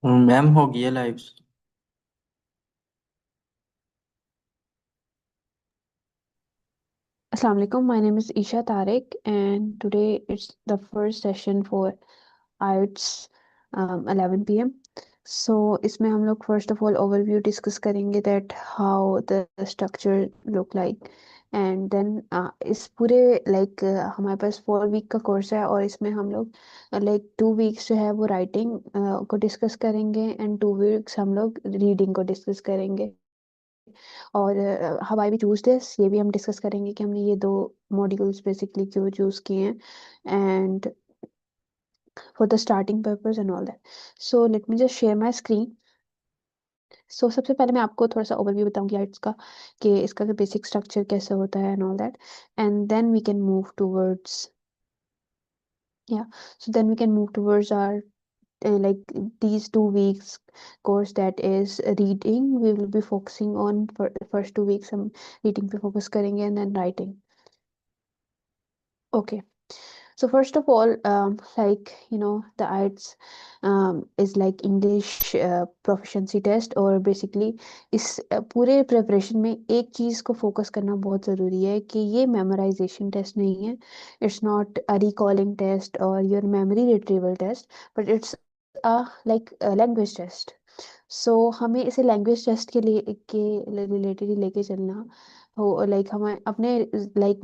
Ma'am हो गई है live. Assalamu alaikum. My name is Isha Tariq, and today it's the first session for IELTS 11 p.m. So इसमें हम लोग first of all overview discuss करेंगे that how the structure look like, and then इस पूरे हमारे पास 4 week का course है और इसमें हम लोग like 2 weeks जो है वो राइटिंग को डिस्कस करेंगे and 2 weeks हम लोग रीडिंग को डिस्कस करेंगे। और हवाई भी चूज दिस ये भी हम डिस्कस करेंगे कि हमने ये दो मॉड्यूल्स बेसिकली क्यों चूज किए हैं and for the starting purpose and all that. So let me just share my screen. So सबसे पहले मैं आपको थोड़ा सा ओवरव्यू बताऊंगी आर्ट्स का कि इसका बेसिक स्ट्रक्चर कैसे होता है and all that, and then we can move towards या so then we can move towards our like these 2 weeks course that is reading. We will be focusing on for the first 2 weeks हम reading पे focus करेंगे and then writing. Okay. So first of all, the IELTS is like English proficiency test, और basically इस पूरे preparation में एक चीज़ को focus करना बहुत ज़रूरी है कि ये memorization test नहीं है. It's not a recalling test or your memory retrieval test, but it's a language test. So हमें इसे language test के लिए के रिलेटेड ही लेके चलना हो, हमें अपने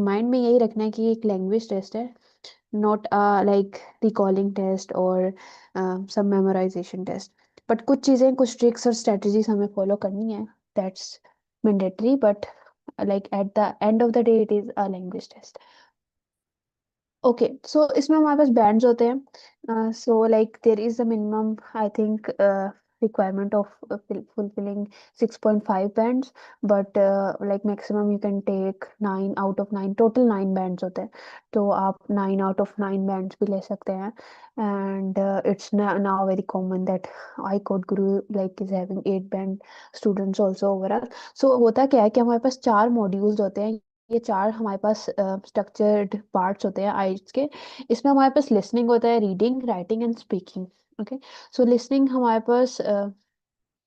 माइंड में यही रखना है कि ये एक लैंग्वेज टेस्ट है, not like recalling test or some memorization test. But कुछ चीज़ें कुछ ट्रिक्स और स्ट्रेटजीज हमें फॉलो करनी है, that's mandatory, but like at the end of the day it is a language test. Okay, so इसमें हमारे पास बैंड्स होते हैं, so like there is a minimum I think requirement of fulfilling 6.5 bands, but like maximum you can take 9 out of 9, total 9 bands होते हैं, तो आप 9 out of 9 bands भी ले सकते हैं। and it's now very common that iCode Guru like is having 8 band students also overall। so होता क्या है कि हमारे पास 4 मॉड्यूल्स होते हैं, ये 4 हमारे पास स्ट्रक्चर्ड पार्ट्स होते हैं आइट्स के। इसमें हमारे पास लिसनिंग होता है, reading, writing and speaking. Okay, so listening हमारे पास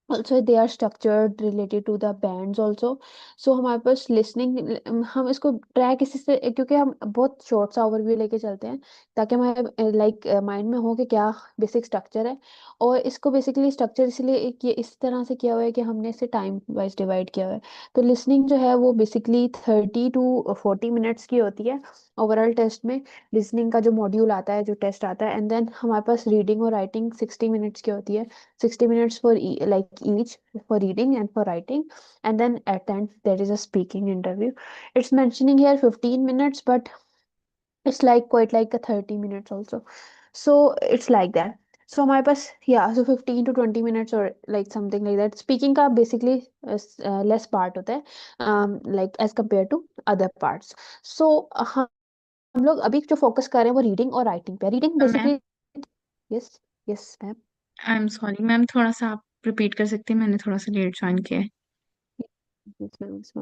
also they are structured related to the bands also। so हमारे पास listening, हम इसको ट्रैक इसी से, क्योंकि हम बहुत शॉर्ट सा ओवरव्यू लेके चलते हैं ताकि हमारे माइंड में हो कि क्या बेसिक स्ट्रक्चर है। और इसको बेसिकली स्ट्रक्चर इसलिए ये इस तरह से किया हुआ है कि हमने इसे टाइम वाइज डिवाइड किया हुआ है। तो लिसनिंग जो है वो बेसिकली 30 to 40 मिनट्स की होती है ओवरऑल टेस्ट में। लिसनिंग का जो मॉड्यूल आता है, जो टेस्ट आता है, एंड देन हमारे पास रीडिंग और राइटिंग 60 मिनट्स की होती है। 60 minutes for each for reading and for writing, and then at the end there is a speaking interview. It's mentioning here 15 minutes, but it's like quite like a 30 minutes also, so it's like that। so हमारे पास, yeah, so 15 to 20 minutes or like something like that। speaking का basically less part होता है, like as compared to other parts। so हम लोग अभी जो focus कर रहे हैं वो रीडिंग और राइटिंग पे। Reading ma'am, basically, yes, yes ma'am. I am sorry ma'am, थोड़ा सा आप रिपीट कर सकते हैं? मैंने थोड़ा सा लेट ज्वाइन किया है।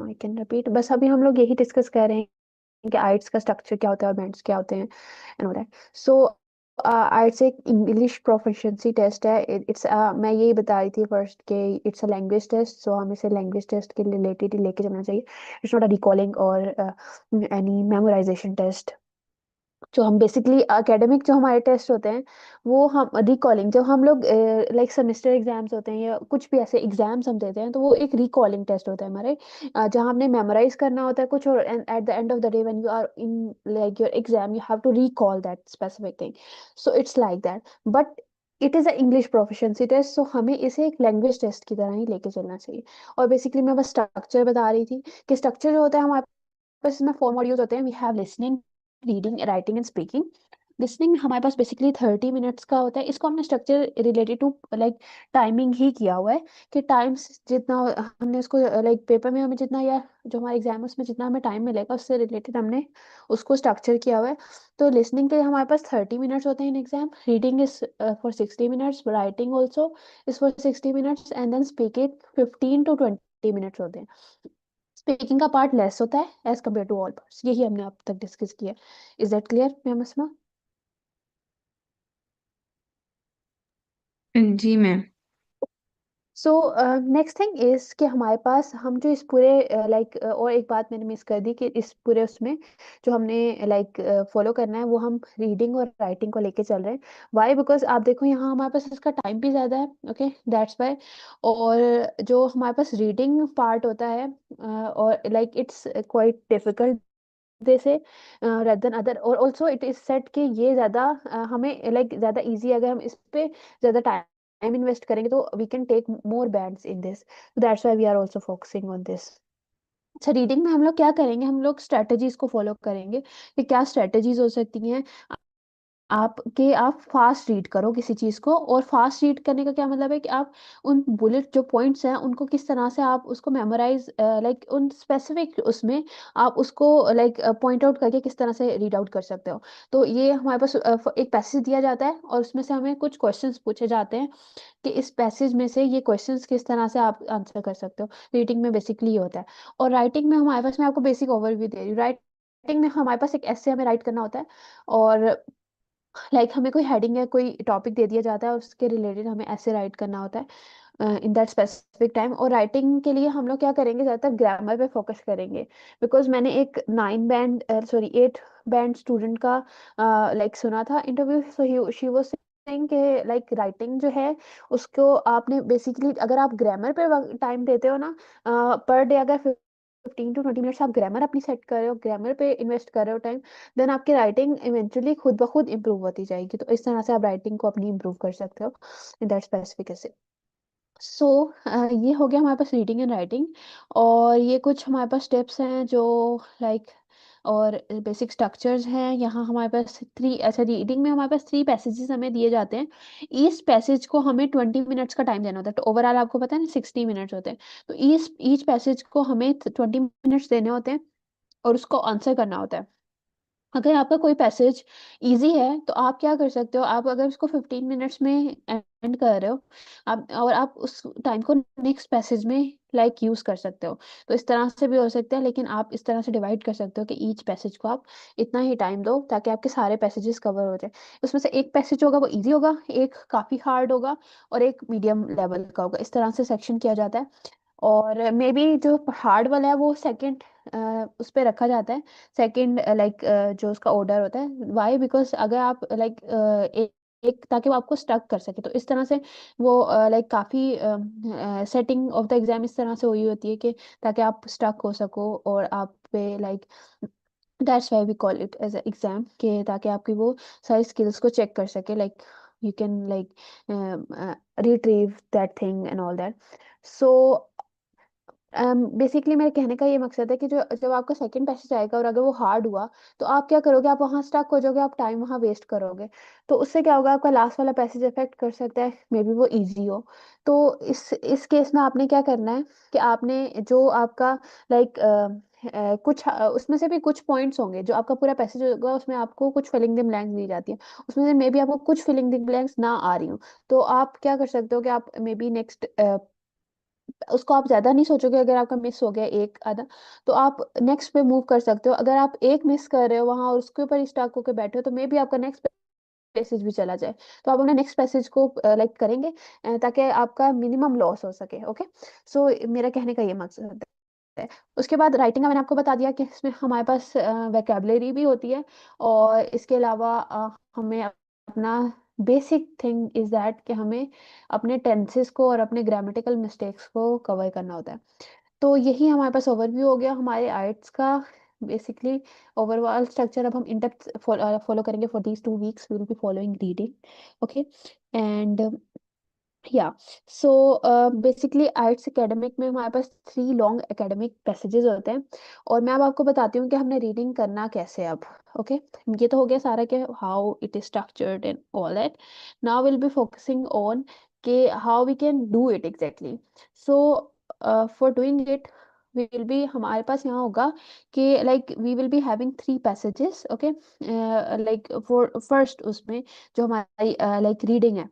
आई कैन रिपीट, बस अभी हम लोग यही डिस्कस कर रहे हैं कि आइट्स का स्ट्रक्चर क्या होता है और बैंड्स क्या होते हैं एंड ऑल दैट। सो आइट्स एक इंग्लिश प्रोफिशिएंसी टेस्ट है। इट्स मैं यही बता रही थी फर्स्ट कि इट्स अ लैंग्वेज टेस्ट, सो हम इसे लैंग्वेज टेस्ट के रिलेटेड ही लेके चलना चाहिए। इट्स नॉट अ रिकॉलिंग और एनी मेमोराइजेशन टेस्ट। जो हम बेसिकली एकेडमिक जो हमारे टेस्ट होते हैं वो हम रिकॉलिंग, जब हम लोग सेमेस्टर एग्जाम्स होते हैं या कुछ भी ऐसे एग्जाम्स हम देते हैं, तो वो एक रिकॉलिंग टेस्ट होता है हमारे, जहाँ हमने मेमोराइज करना होता है कुछ, और at the end of the day when you are in like your exam you have to recall that specific thing. So it's like that, but it is a English proficiency test, so हमें इसे एक language test की तरह ही लेके चलना चाहिए। और basically मैं बस स्ट्रक्चर बता रही थी कि स्ट्रक्चर जो होता है हमारे पास, इसमें 4 मॉड्यूल्स होते हैं। We have listening, reading, writing and speaking. Listening हमारे पास बेसिकली 30 मिनट्स का होता है। इसको हमने structure related to like timing ही किया हुआ है कि टाइम्स जितना हमने उसको लाइक पेपर में हमें जितना, या जो हमारे एग्जाम है उसमें जितना हमें टाइम मिलेगा उससे रिलेटेड हमने उसको स्ट्रक्चर किया हुआ है। तो लिसनिंग के हमारे पास 30 मिनट्स होते हैं in exam, reading is for 60 minutes, writing also is for 60 minutes, and then speaking 15 to 20 minutes होते हैं। स्पीकिंग का पार्ट लेस होता है as compared to all parts. यही हमने अब तक डिस्कस किया। Is that clear ma'am Asma? जी ma'am. So next thing is कि हमारे पास हम जो इस पूरे लाइक और एक बात मैंने मिस कर दी कि इस पूरे उसमें जो हमने लाइक फॉलो करना है वो हम रीडिंग और राइटिंग को लेके चल रहे हैं। वाई? बिकॉज आप देखो यहाँ हमारे पास इसका टाइम भी ज़्यादा है। Okay, that's why. और जो हमारे पास रीडिंग पार्ट होता है और लाइक इट्स क्वाइट डिफिकल्ट दे से रेदर देन अदर, और ऑल्सो इट इज सेट कि ये ज़्यादा हमें लाइक ज़्यादा इजी, अगर हम इस पे ज़्यादा टाइम इन्वेस्ट करेंगे तो we can take more bands in this, that's why we are also focusing on this. अच्छा, रीडिंग में हम लोग क्या करेंगे, हम लोग स्ट्रेटजीज को फॉलो करेंगे कि क्या स्ट्रेटजीज हो सकती हैं आप फास्ट रीड करो किसी चीज को। और फास्ट रीड करने का क्या मतलब है कि आप उन बुलेट जो पॉइंट्स हैं उनको किस तरह से आप उसको मेमोराइज लाइक उन स्पेसिफिक उसमें आप उसको लाइक पॉइंट आउट करके किस तरह से रीड आउट कर सकते हो। तो ये हमारे पास एक पैसेज दिया जाता है और उसमें से हमें कुछ क्वेश्चंस पूछे जाते हैं कि इस पैसेज में से ये क्वेश्चंस किस तरह से आप आंसर कर सकते हो। रीडिंग में बेसिकली ये होता है। और राइटिंग में हमारे पास, मैं आपको बेसिक ओवरव्यू दे रही हूँ। राइटिंग में हमारे पास एक ऐसे हमें राइट करना होता है, और लाइक हमें कोई हेडिंग या कोई टॉपिक दे दिया जाता है और उसके रिलेटेड हमें ऐसे राइट करना होता है इन दैट स्पेसिफिक टाइम। और राइटिंग के लिए हम लोग क्या करेंगे, ज़्यादातर ग्रामर पे फोकस करेंगे। बिकॉज मैंने एक 9 बैंड सॉरी 8 बैंड स्टूडेंट का लाइक सुना था interview, so she was saying कि लाइक राइटिंग जो है उसको आपने बेसिकली, अगर आप ग्रामर पे टाइम देते हो ना पर डे, अगर 15 to 20 मिनट्स आप ग्रामर अपनी सेट कर रहे हो, ग्रामर पे इन्वेस्ट कर रहे हो टाइम, देन आपकी राइटिंग इवेंचुअली खुद ब खुद इंप्रूव होती जाएगी। तो इस तरह से आप राइटिंग को अपनी इंप्रूव कर सकते हो इन दैट स्पेसिफिक। सो ये हो गया हमारे पास रीडिंग एंड राइटिंग। और ये कुछ हमारे पास स्टेप्स हैं जो लाइक और बेसिक स्ट्रक्चर्स हैं। यहाँ हमारे पास थ्री, अच्छा रीडिंग में हमारे पास 3 पैसेजेस हमें दिए जाते हैं। ईच पैसेज को हमें 20 मिनट्स का टाइम देना होता है। तो ओवरऑल आपको पता है ना 60 मिनट्स होते हैं। तो ईच ईच पैसेज को हमें 20 मिनट्स देने होते हैं और उसको आंसर करना होता है। अगर आपका कोई पैसेज इजी है तो आप क्या कर सकते हो, आप अगर उसको 15 मिनट्स में एंड कर रहे हो आप, और आप उस टाइम को नेक्स्ट पैसेज में लाइक यूज कर सकते हो। तो इस तरह से भी हो सकता है, लेकिन आप इस तरह से डिवाइड कर सकते हो कि ईच पैसेज को आप इतना ही टाइम दो ताकि आपके सारे पैसेजेस कवर हो जाए। उसमें से एक पैसेज होगा वो इजी होगा, एक काफी हार्ड होगा, और एक मीडियम लेवल का होगा। इस तरह से सेक्शन किया जाता है। और मे बी जो हार्ड वाला है वो सेकंड उस पे रखा जाता है, सेकंड लाइक जो उसका ऑर्डर होता है। वाई? बिकॉज अगर आप लाइक एक ताकि वो आपको स्टक कर सके। तो इस तरह से वो लाइक काफी सेटिंग ऑफ द एग्जाम इस तरह से हुई होती है कि ताकि आप स्टक हो सको, और आप पे like that's why we call it as exam, के ताकि आपकी वो सारी स्किल्स को चेक कर सके, like you can like retrieve that thing and all that. So basically मेरे कहने का ये मकसद है कि जो जब आपका सेकंड पैसेज आएगा और अगर वो हार्ड हुआ तो आप क्या करोगे, आप वहां स्टक हो जाओगे, आप टाइम वहां वेस्ट करोगे। तो उससे क्या होगा, आपका लास्ट वाला पैसेज इफेक्ट कर सकता है, मे बी वो इजी हो। तो इस केस में आपने क्या करना है कि आपने जो आपका लाइक कुछ उसमें से भी कुछ पॉइंट्स होंगे, जो आपका पूरा पैसेज होगा उसमें आपको कुछ फिलिंग द ब्लैंक्स दी जाती है, उसमें से मे बी आपको कुछ फिलिंग द ब्लैंक्स ना आ रही हो। तो आप क्या कर सकते हो कि आप मे बी नेक्स्ट उसको आप ज्यादा नहीं सोचोगे, अगर आपका मिस हो गया एक आधा तो आप नेक्स्ट पे मूव कर सकते हो। अगर आप एक मिस कर रहे हो वहां और उसके ऊपर स्टक होकर बैठे हो तो मे बी आपका नेक्स्ट पैसेज भी चला जाए। तो आप अपने नेक्स्ट पैसेज को लाइक करेंगे ताकि आपका मिनिमम लॉस हो सके। ओके, सो मेरा कहने का ये मकसद है। उसके बाद राइटिंग का मैंने आपको बता दिया कि इसमें हमारे पास वोकैबुलरी भी होती है, और इसके अलावा हमें अपना बेसिक थिंग इज दैट कि हमें अपने टेंसेस को और अपने ग्रामेटिकल मिस्टेक्स को कवर करना होता है। तो यही हमारे पास ओवरव्यू हो गया हमारे आर्ट्स का बेसिकली ओवरऑल स्ट्रक्चर। अब हम इन डेप्थ फॉलो करेंगे for these 2 weeks, we will be following reading. Okay, and या सो बेसिकली आर्ट्स एकेडमिक में हमारे पास 3 लॉन्ग एकेडमिक पैसेजेस होते हैं। और मैं अब आपको बताती हूँ कि हमने रीडिंग करना कैसे अब। ओके, ये तो हो गया सारा कि how it is structured and all that. Now will be focusing on कि how we can do it exactly. So for doing it we will be, हमारे पास यहाँ होगा कि like we will be having 3 passages. Okay, like for first उसमें जो हमारी like reading है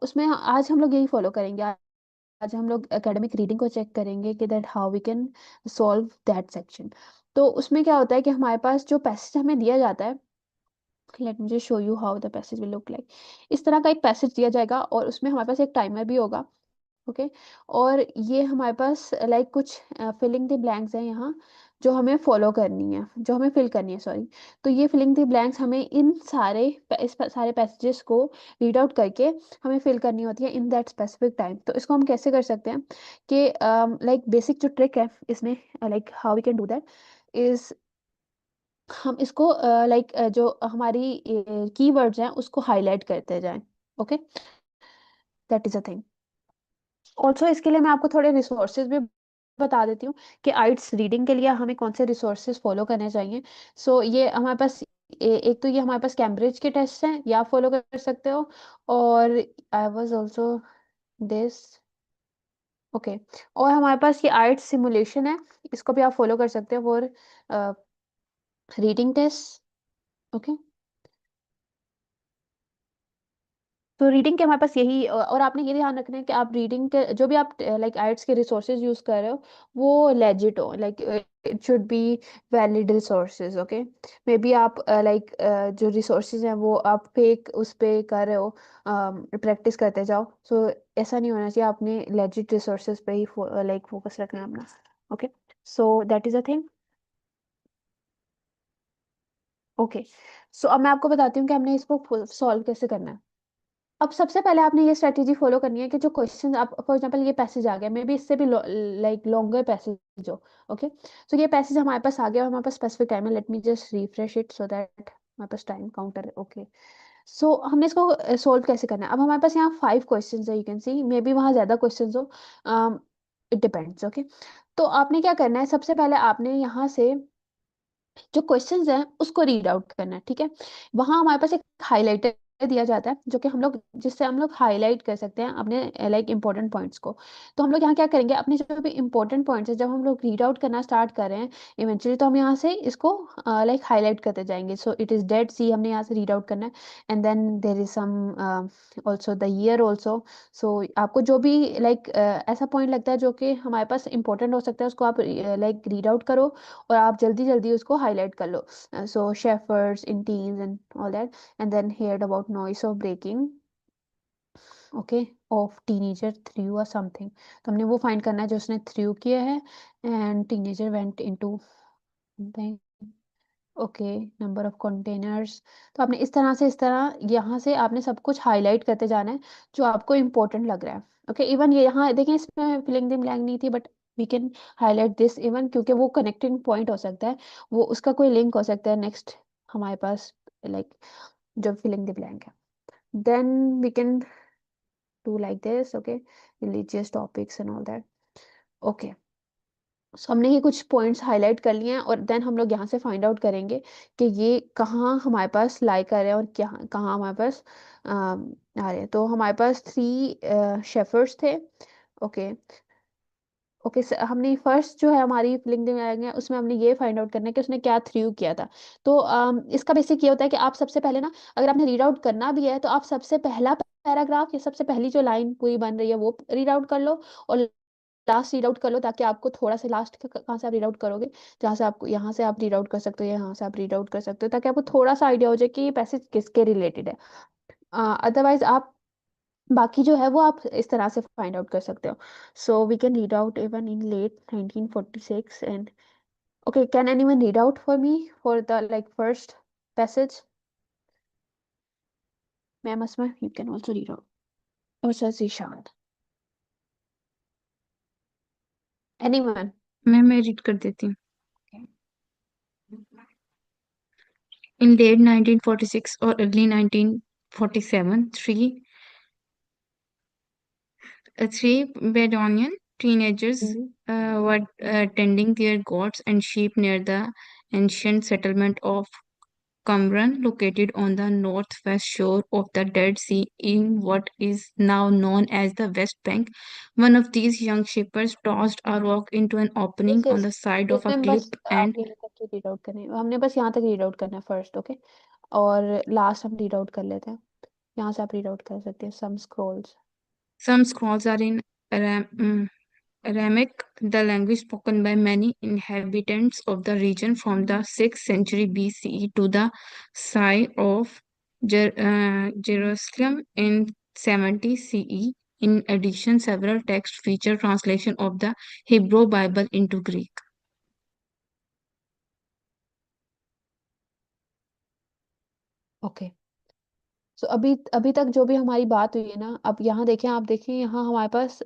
उसमें आज हम लोग यही फॉलो करेंगे। आज हम लोग एकेडमिक रीडिंग को चेक करेंगे कि that how we can solve that section. तो उसमें क्या होता है कि हमारे पास जो पैसेज हमें दिया जाता है, late me just show you how the passage will look like. इस तरह का एक पैसेज दिया जाएगा और उसमें हमारे पास एक टाइमर भी होगा। ओके। और ये हमारे पास लाइक कुछ फिलिंग द ब्लैंक्स हैं यहाँ, जो हमें फॉलो करनी है, जो हमें फिल करनी है, सॉरी। तो ये फिलिंग द ब्लैंक्स हमें इन सारे सारे पैसेजेस को रीड आउट करके हमें फिल करनी होती है इन दैट स्पेसिफिक टाइम। तो इसको हम कैसे कर सकते हैं कि लाइक बेसिक जो ट्रिक है इसमें, like how we can do that is, हम इसको लाइक जो हमारी कीवर्ड्स हैं उसको हाईलाइट करते जाएं। Okay, that is a thing. Also इसके लिए मैं आपको थोड़े रिसोर्सेज भी बता देती हूँ कि आइट्स रीडिंग के लिए हमें कौन से रिसोर्सेज फॉलो करने चाहिए। सो ये हमारे पास एक तो ये हमारे पास कैम्ब्रिज के टेस्ट हैं, ये आप फॉलो कर सकते हो। और I was also this, okay. और हमारे पास ये आइट्स सिमुलेशन है, इसको भी आप फॉलो कर सकते हो फॉर रीडिंग टेस्ट। ओके, तो रीडिंग के हमारे पास यही, और आपने ये ध्यान रखना है कि आप रीडिंग के जो भी आप लाइक आइट्स के रिसोर्सेज यूज कर रहे हो वो लेजिट हो, like it should be valid resources. Okay, may be आप लाइक जो रिसोर्सेज हैं वो आप फेक उस पे कर रहे हो, प्रैक्टिस करते जाओ। सो ऐसा नहीं होना चाहिए, आपने लेजिट रिसोर्सेज पे ही लाइक फोकस रखना है अपना। Okay, so that is a thing. Okay, so अब मैं आपको बताती हूँ कि हमने इसको सॉल्व कैसे करना है। अब सबसे पहले आपने ये स्ट्रेटेजी फॉलो करनी है कि जो क्वेश्चन आप, फॉर एग्जांपल ये पैसेज आ गया, मे बी इससे भी लाइक लॉन्गर पैसेज हो। ओके, सो ये पैसेज हमारे पास आ गया और हमारे पास स्पेसिफिक टाइम है। Late me just refresh it so that हमारे पास टाइम काउंटर है। ओके, सो हमने इसको सोल्व कैसे करना है। अब हमारे पास यहाँ 5 क्वेश्चन है, you can see, may be वहाँ ज्यादा क्वेश्चन हो, इट डिपेंड्स। ओके, तो आपने क्या करना है, सबसे पहले आपने यहाँ से जो क्वेश्चंस हैं उसको रीड आउट करना है। ठीक है, वहां हमारे पास एक हाइलाइटर दिया जाता है जो कि हम लोग, जिससे हम लोग हाईलाइट कर सकते हैं अपने लाइक इंपॉर्टेंट पॉइंट्स को। तो हम लोग यहाँ क्या करेंगे, अपने जो भी इंपॉर्टेंट पॉइंट्स है जब हम लोग रीड आउट करना स्टार्ट कर रहे हैं इवेंचुअली, तो हम यहाँ से इसको लाइक हाईलाइट करते जाएंगे। So it is Dead Sea, हमने यहाँ से रीड आउट करना है। And then there is some also the year also. So आपको जो भी लाइक ऐसा पॉइंट लगता है जो कि हमारे पास इंपॉर्टेंट हो सकता है, उसको आप लाइक रीड आउट करो और आप जल्दी जल्दी उसको हाईलाइट कर लो। So shepherds in teens and all that, and then heard about noise of breaking, okay, of teenager threw or something। तो हमने वो फाइंड करना है जो उसने थ्रू किया है। And teenager went into something, okay, number of containers. तो आपने इस तरह से, इस तरह यहाँ से आपने सब कुछ हाईलाइट करते जाना है जो आपको इम्पोर्टेंट लग रहा है। ओके, इवन ये यहाँ देखें, इसमें फिलिंग द ब्लैंक नहीं थी, but we can highlight this even, क्योंकि वो कनेक्टिंग पॉइंट हो सकता है, वो उसका कोई लिंक हो सकता है नेक्स्ट हमारे पास, लाइक जो फिलिंग द ब्लैंक है। Then we can do like this. Okay, religious topics and all that. Okay, so हमने ये कुछ पॉइंट्स हाईलाइट कर लिए हैं और देन हम लोग यहाँ से फाइंड आउट करेंगे कि ये कहाँ हमारे पास लाई कर रहे हैं और क्या कहाँ हमारे पास आ रहे हैं। तो हमारे पास 3 शेफर्ड्स थे। ओके, ओके, हमने फर्स्ट जो है हमारी फिलिंग है उसमें हमने ये फाइंड आउट करना है कि उसने क्या थ्रू किया था। तो इसका बेसिक ये होता है कि आप सबसे पहले ना, अगर आपने रीड आउट करना भी है तो आप सबसे पहला पैराग्राफ या सबसे पहली जो लाइन पूरी बन रही है वो रीड आउट कर लो, और लास्ट रीड आउट कर लो, ताकि आपको थोड़ा सा लास्ट कहाँ से आप रीड आउट करोगे, जहाँ से आपको, यहाँ से आप रीड आउट कर सकते हो, यहाँ से आप रीड आउट कर सकते हो, ताकि आपको थोड़ा सा आइडिया हो जाए कि ये पैसेज किसके रिलेटेड है। अदरवाइज आप बाकी जो है वो आप इस तरह से फाइंड आउट कर सकते हो। So we can read out even in late 1946 and, okay, can anyone read out for me for the like first passage? Ma'am Asma, you can also read out, और सर जीशान, एनीवन? मैं read कर देती हूँ। In late 1946 or early 1947, three Bedouin teenagers were tending their goats and sheep near the ancient settlement of Qumran, located on the northwest shore of the Dead Sea in what is now known as the West Bank. One of these young shepherds tossed a rock into an opening yes on yes, the side of a इसमें cliff बस आप and यहीं तक ही read out करना है, हमने बस यहाँ तक रीड आउट करना है फर्स्ट। ओके, और लास्ट हम रीड आउट कर लेते हैं। यहाँ से आप रीड आउट कर सकते हैं सम Scrolls. some scrolls are in Aramaic, the language spoken by many inhabitants of the region from the 6th century BCE to the siege of Jerusalem in 70 CE. In addition, several texts feature translation of the Hebrew Bible into Greek. Okay. So अभी अभी तक जो भी हमारी बात हुई है ना, अब यहाँ देखें, आप देखें यहाँ हमारे पास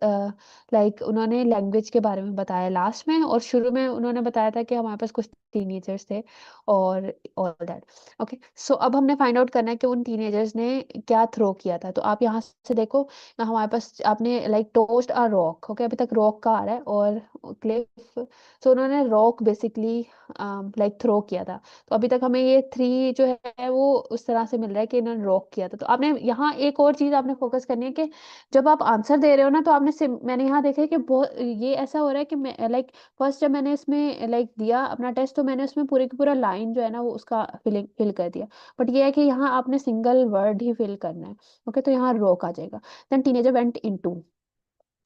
लाइक उन्होंने लैंग्वेज के बारे में बताया लास्ट में, और शुरू में उन्होंने बताया था कि हमारे पास कुछ टीनेजर्स थे और ऑल दैट। ओके, सो अब हमने फाइंड आउट करना है कि उन टीनेजर्स ने क्या थ्रो किया था। तो आप यहाँ से देखो, हमारे पास आपने लाइक टोस्ट आ रॉक। ओके, अभी तक रॉक का आ रहा है और क्लिफ। सो उन्होंने रॉक बेसिकली लाइक थ्रो किया था। तो अभी तक हमें ये 3 जो है वो उस तरह से मिल रहा है कि इन्होंने रॉक किया था। तो आपने यहाँ एक और चीज आपने फोकस करनी है कि जब आप आंसर दे रहे हो ना, तो आपने मैंने यहाँ देखा है कि बहुत ये ऐसा हो रहा है कि मैं लाइक फर्स्ट जब मैंने इसमें लाइक दिया अपना टेस्ट, तो मैंने उसमें पूरे की पूरा लाइन जो है ना वो उसका फिल कर दिया। बट ये है कि यहाँ आपने सिंगल वर्ड ही फिल करना है। ओके, तो यहाँ रॉक आ जाएगा। Then teenager went into,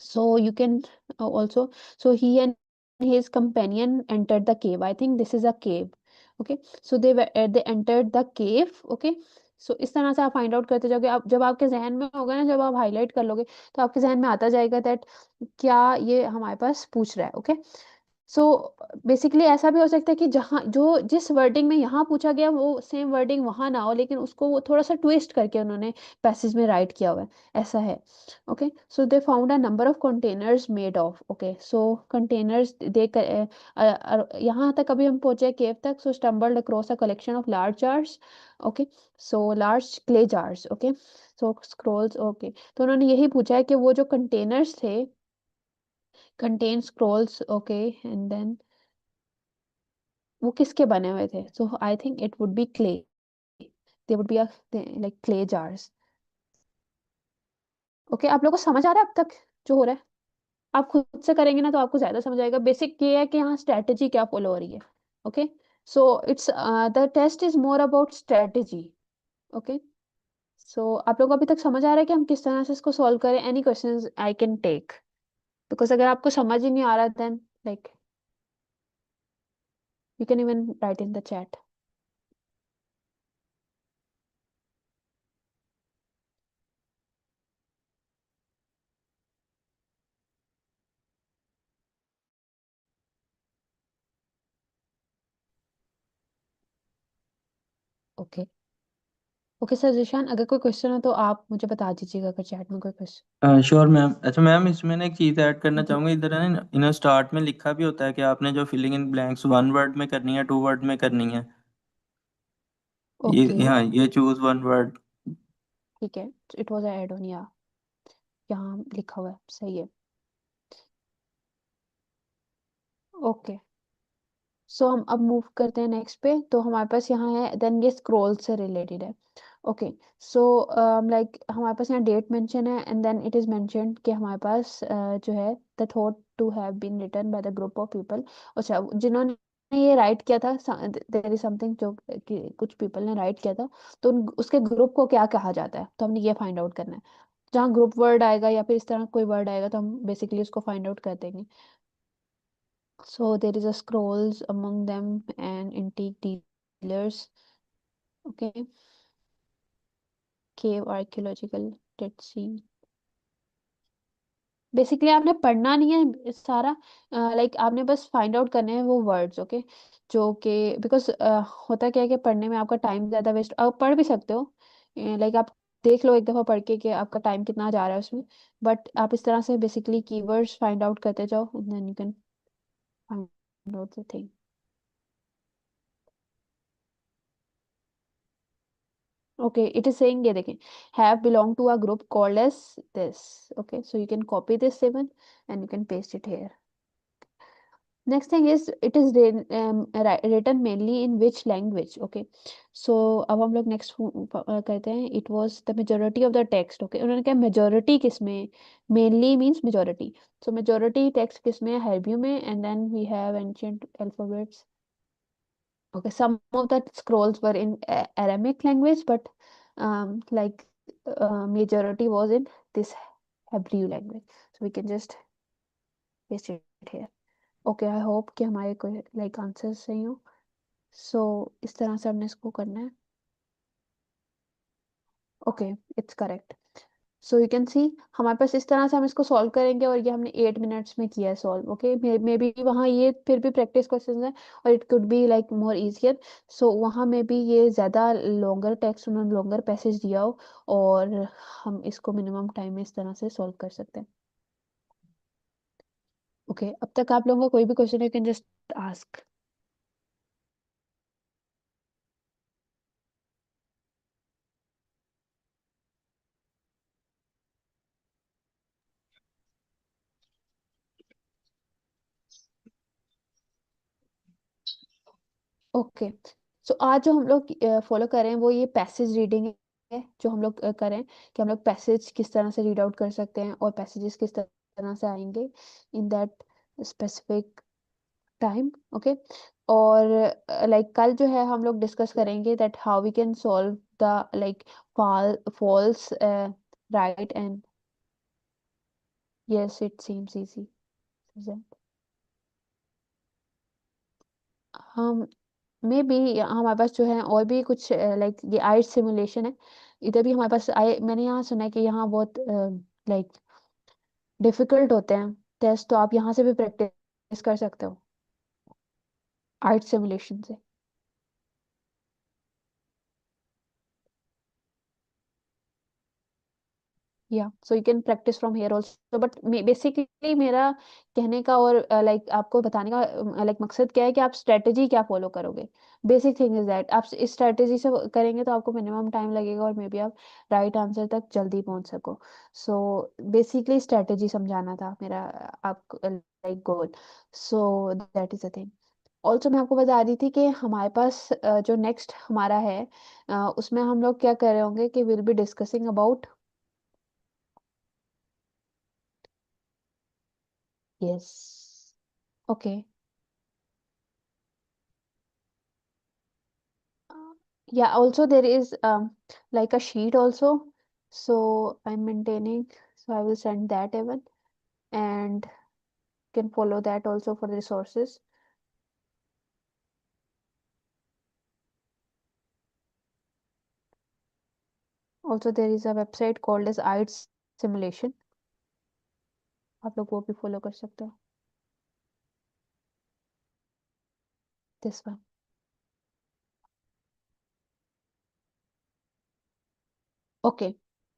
so you can also, so he and his companion entered the cave. I think this is a cave. Okay, so they entered the cave. Okay, so इस तरह से आप find out करते जाओगे। आप जब आपके जहन में होगा ना, जब आप हाईलाइट कर लोगे, तो आपके जहन में आता जाएगा दैट क्या ये हमारे पास पूछ रहा है। ओके, सो बेसिकली ऐसा भी हो सकता है कि जहाँ जो जिस वर्डिंग में यहाँ पूछा गया वो सेम वर्डिंग वहाँ ना हो, लेकिन उसको वो थोड़ा सा ट्विस्ट करके उन्होंने पैसेज में राइट किया हुआ है, ऐसा है। Okay, so they found a number of containers made of. Okay, so containers यहाँ तक अभी हम पहुंचे केव तक। So stumbled across a collection of large jars. Okay, so large clay jars. Okay, so scrolls. Okay, तो उन्होंने यही पूछा है कि वो जो कंटेनर्स थे contain scrolls. Okay, and then वो किसके बने हुए थे। So I think it would be clay, they would be like clay jars. Okay, आप लोगों को समझ आ रहा है अब तक जो हो रहा है? आप खुद से करेंगे ना तो आपको ज्यादा समझ आएगा। बेसिक ये है कि यहाँ स्ट्रेटेजी क्या फॉलो हो रही है। Okay, so it's the test is more about strategy. Okay, so आप लोगों को अभी तक समझ आ रहा है कि हम किस तरह से इसको सॉल्व करें? Any questions I can take, because अगर आपको समझ ही नहीं आ रहा then like you can even write in the chat. Okay, okay sir Zeeshan, अगर कोई क्वेश्चन हो तो आप मुझे बता दीजिएगा, अगर चैट में कोई क्वेश्चन। Sure ma'am. अच्छा मैम, इसमें ना एक चीज़ ऐड करना जी, चाहूँगा। इधर है ना, इन स्टार्ट में लिखा भी होता है कि आपने जो फिलिंग इन ब्लैंक्स 1 वर्ड में करनी है, 2 वर्ड में करनी है। ओके, ये चूज 1 वर्ड। ठीक है। इट वाज ऐड ऑन, या यहाँ लिखा हुआ है, सही है। ओके, सो हम अब मूव करते हैं नेक्स्ट पे। तो हमारे पास यहाँ है, देन ये स्क्रॉल से रिलेटेड है। ओके, सो लाइक हमारे पास यहाँ डेट मेंशन है, and then it is mentioned कि हमारे पास जो है the thought to have been written by the group of people. अच्छा, जिन्होंने ये राइट किया था, देयर इज समथिंग जो कि कुछ पीपल ने राइट किया था, तो उसके ग्रुप को क्या कहा जाता है, तो हमने ये फाइंड आउट करना है। जहाँ ग्रुप वर्ड आएगा या फिर इस तरह कोई वर्ड आएगा, तो हम बेसिकली उसको फाइंड आउट कर देंगे। So there is a scrolls among them and antique dealers. Okay, cave archaeological dead sea. Basically आपने पढ़ना नहीं है सारा, लाइक आपने बस फाइंड आउट करने हैं वो वर्ड्स। ओके, जो कि बिकॉज होता क्या है कि पढ़ने में आपका टाइम ज़्यादा वेस्ट, आप पढ़ भी सकते हो, लाइक आप देख लो एक दफ़ा पढ़ के कि आपका टाइम कितना जा रहा है उसमें। बट आप इस तरह से बेसिकली कीवर्ड्स फाइंड आउट करते जाओ, then you can find out the thing. Okay, it is saying, ये देखें, have belonged to a group called as this. Okay, so you can copy this even and you can paste it here. Next thing is it is written mainly in which language? Okay, so अब हम लोग next करते हैं। It was the majority of the text. Okay, उन्होंने कहा majority किस में? Mainly means majority. So majority text किस में है? Hebrew में, and then we have ancient alphabets. Okay, some of the scrolls were in Aramaic language, but like majority was in this Hebrew language. So we can just paste it here. Okay, I hope कि हमारे कोई like answers सही हो। So इस तरह से हमने इसको करना है। Okay, it's correct. So you can see हमारे पास इस तरह से हम इसको सॉल्व करेंगे, और ये हमने 8 मिनट्स में किया है सॉल्व। ओके, मे बी वहाँ ये फिर भी प्रैक्टिस क्वेश्चन है, और it could be like more easier. So वहाँ में भी ये ज़्यादा लॉन्गर टेक्स्ट, उन्होंने लॉन्गर पैसेज दिया हो, और हम इसको मिनिमम टाइम में इस तरह से सॉल्व कर सकते हैं। ओके, अब तक आप लोगों का कोई भी question, you can just ask. Okay, so आज जो हम लोग फॉलो कर रहे हैं वो ये पैसेज रीडिंग है, जो हम लोग करें कि हम लोग पैसेज किस तरह से रीड आउट कर सकते हैं, और पैसेजेस किस तरह से आएंगे in that specific time. Okay, और लाइक कल जो है हम लोग डिस्कस करेंगे that how we can solve the like false right and yes, it seems easy. हम मे बी हमारे पास जो है और भी कुछ लाइक ये आइट सिमुलेशन है, इधर भी हमारे पास आई, मैंने यहाँ सुना है कि यहाँ बहुत लाइक डिफिकल्ट होते हैं टेस्ट, तो आप यहाँ से भी प्रैक्टिस कर सकते हो आइट सिमुलेशन से। या so you can practice from here also, but basically मेरा कहने का और लाइक आपको बताने का लाइक मकसद क्या है कि आप स्ट्रेटेजी क्या फॉलो करोगे। बेसिक थिंग इज दैट आप इस स्ट्रेटेजी से करेंगे तो आपको मिनिमम टाइम लगेगा, और मे बी आप राइट आंसर तक जल्दी पहुंच सको। सो बेसिकली स्ट्रेटेजी समझाना था मेरा आपको like goal. So that is a thing. Also मैं आपको बता रही थी कि हमारे पास जो नेक्स्ट हमारा है उसमें हम लोग क्या कर रहे होंगे कि will be discussing about yes. Okay, yeah, also there is like a sheet also, so I'm maintaining, so I will send that even, and can follow that also for the resources. Also there is a website called as IELTS simulation, आप लोग वो भी follow कर सकते हो, this one। Okay,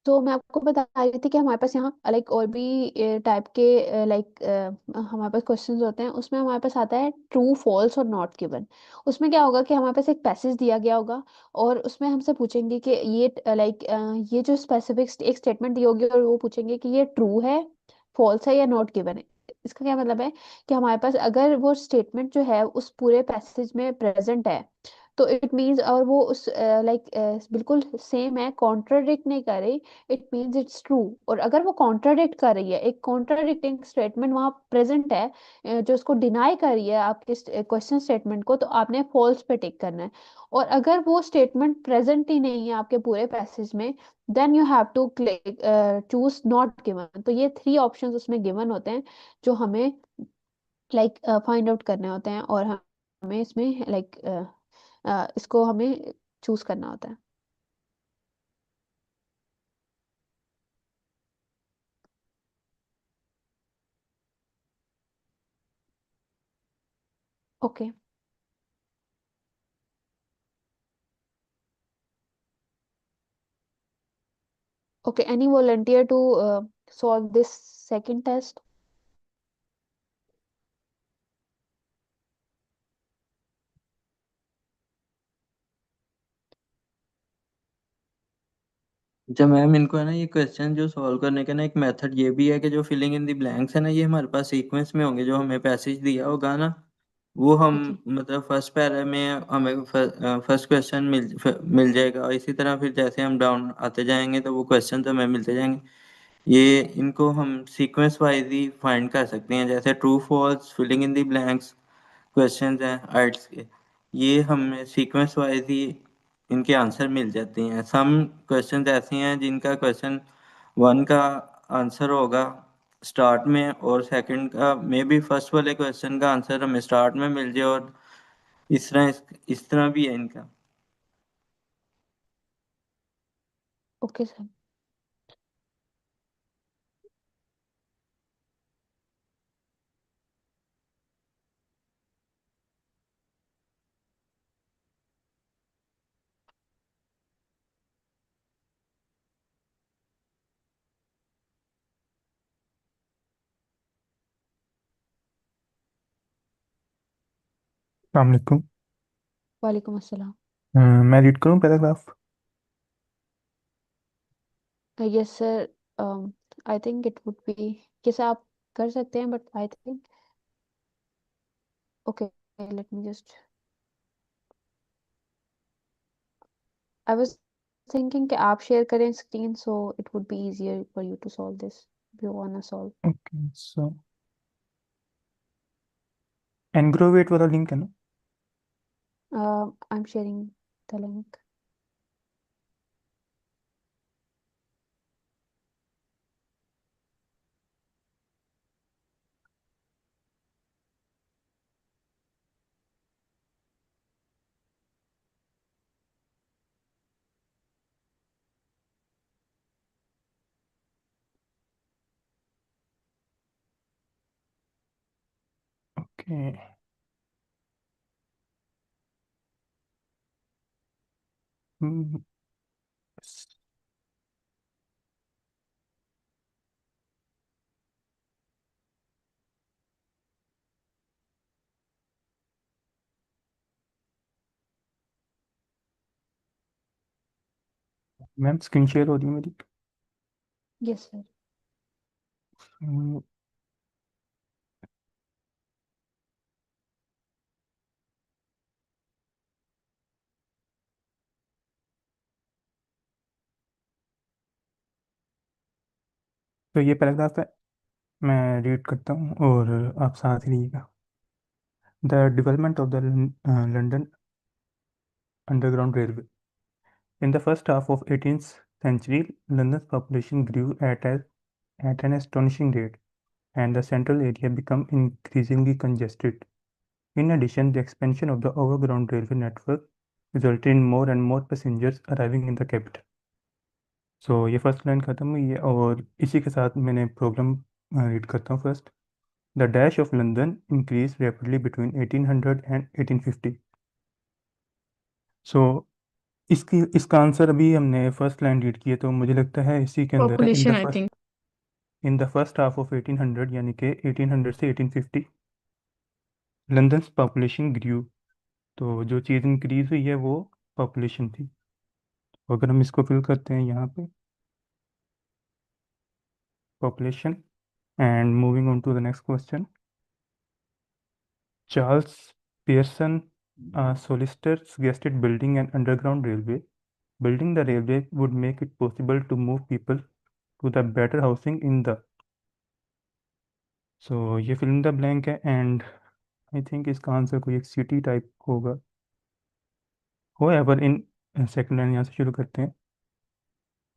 तो मैं आपको बता रही थी कि हमारे पास यहाँ लाइक और भी टाइप के लाइक हमारे पास क्वेश्चंस होते हैं, उसमें हमारे पास आता है ट्रू फॉल्स और नॉट गिवन। उसमें क्या होगा कि हमारे पास एक पैसेज दिया गया होगा, और उसमें हमसे पूछेंगे कि ये लाइक ये जो स्पेसिफिक एक स्टेटमेंट दी होगी, और वो पूछेंगे कि ये ट्रू है, फॉल्स है या नॉट गिवन है। इसका क्या मतलब है कि हमारे पास अगर वो स्टेटमेंट जो है उस पूरे पैसेज में प्रेजेंट है, तो इट मीन्स, और वो उस लाइक बिल्कुल सेम है, कॉन्ट्राडिक्ट नहीं कर रही, इट मीन्स इट्स ट्रू। और अगर वो कॉन्ट्राडिक्ट कर रही है, एक कॉन्ट्राडिक्टिंग स्टेटमेंट वहां प्रेजेंट है जो उसको डिनाई कर रही है आपके क्वेश्चन स्टेटमेंट को, तो आपने फॉल्स पे टिक करना है। और अगर वो स्टेटमेंट प्रेजेंट ही नहीं है आपके पूरे पैसेज में, then you have to click choose not given. तो ये 3 ऑप्शंस उसमें गिवन होते हैं, जो हमें लाइक फाइंड आउट करने होते हैं, और हमें इसमें लाइक इसको हमें चूज करना होता है। Okay, okay, any volunteer to solve this second test? अच्छा मैम, इनको है ना ये क्वेश्चन जो सॉल्व करने का ना एक मेथड ये भी है कि जो फिलिंग इन द ब्लैंक्स है ना, ये हमारे पास सीक्वेंस में होंगे। जो हमें पैसेज दिया होगा ना, वो हम ओके, मतलब फर्स्ट पैरा में हमें फर्स्ट क्वेश्चन मिल जाएगा, और इसी तरह फिर जैसे हम डाउन आते जाएंगे तो वो क्वेश्चन तो हमें मिलते जाएंगे। ये इनको हम सीक्वेंस वाइज ही फाइंड कर सकते हैं, जैसे true false filling in the blanks questions हैं आर्ट्स के, ये हमें सीक्वेंस वाइज ही इनके आंसर मिल जाते हैं। सम क्वेश्चंस ऐसे हैं जिनका क्वेश्चन वन का आंसर होगा स्टार्ट में, और सेकंड का मे बी फर्स्ट वाले क्वेश्चन का आंसर हमें स्टार्ट में मिल जाए, और इस तरह भी है इनका। Okay sir. अस्सलाम वालेकुम। वालेकुम अस्सलाम। मैं रीड करूँ paragraph? Yes sir. I think it would B, कैसे आप कर सकते हैं, but I think okay, late me just, I was thinking कि आप शेयर करें screen, so it would be easier for you to solve this, if you want to solve. Okay, so एनग्रोवेट वाला लिंक है ना? I am sharing the link. Okay. Hmm, ma'am screen share हो रही है मेरी? Yes sir. हम्म, तो ये पैराग्राफ है, मैं रीड करता हूँ और आप साथ ही लीजिएगा। The development of the London underground railway. In the first half of 18th century, London's population grew at an astonishing rate, and the central area became increasingly congested. In addition, the expansion of the overground railway network resulted in more and more passengers arriving in the capital. So ये first line खत्म हुई है और इसी के साथ मैंने programme read करता हूँ first. The dash of London increase rapidly between 1800 and 1850। सो इसका आंसर अभी हमने फर्स्ट लाइन रीड की है, तो मुझे लगता है इसी के अंदर है। Population, I think. In the first half of 1800 यानी कि 1800 से 1850 लंदन पॉपुलेशन ग्रू। तो जो चीज़ इंक्रीज हुई है वो पॉपुलेशन थी। तो अगर हम इसको फिल करते हैं यहाँ पे, population, and moving on to the next question. Charles Pearson, a solicitor, suggested building an underground railway. Building the railway would make it possible to move people to the better housing in the, so ये fill in the blank है, and I think इसका answer कोई एक city type होगा। However, in second line यहाँ से शुरू करते हैं।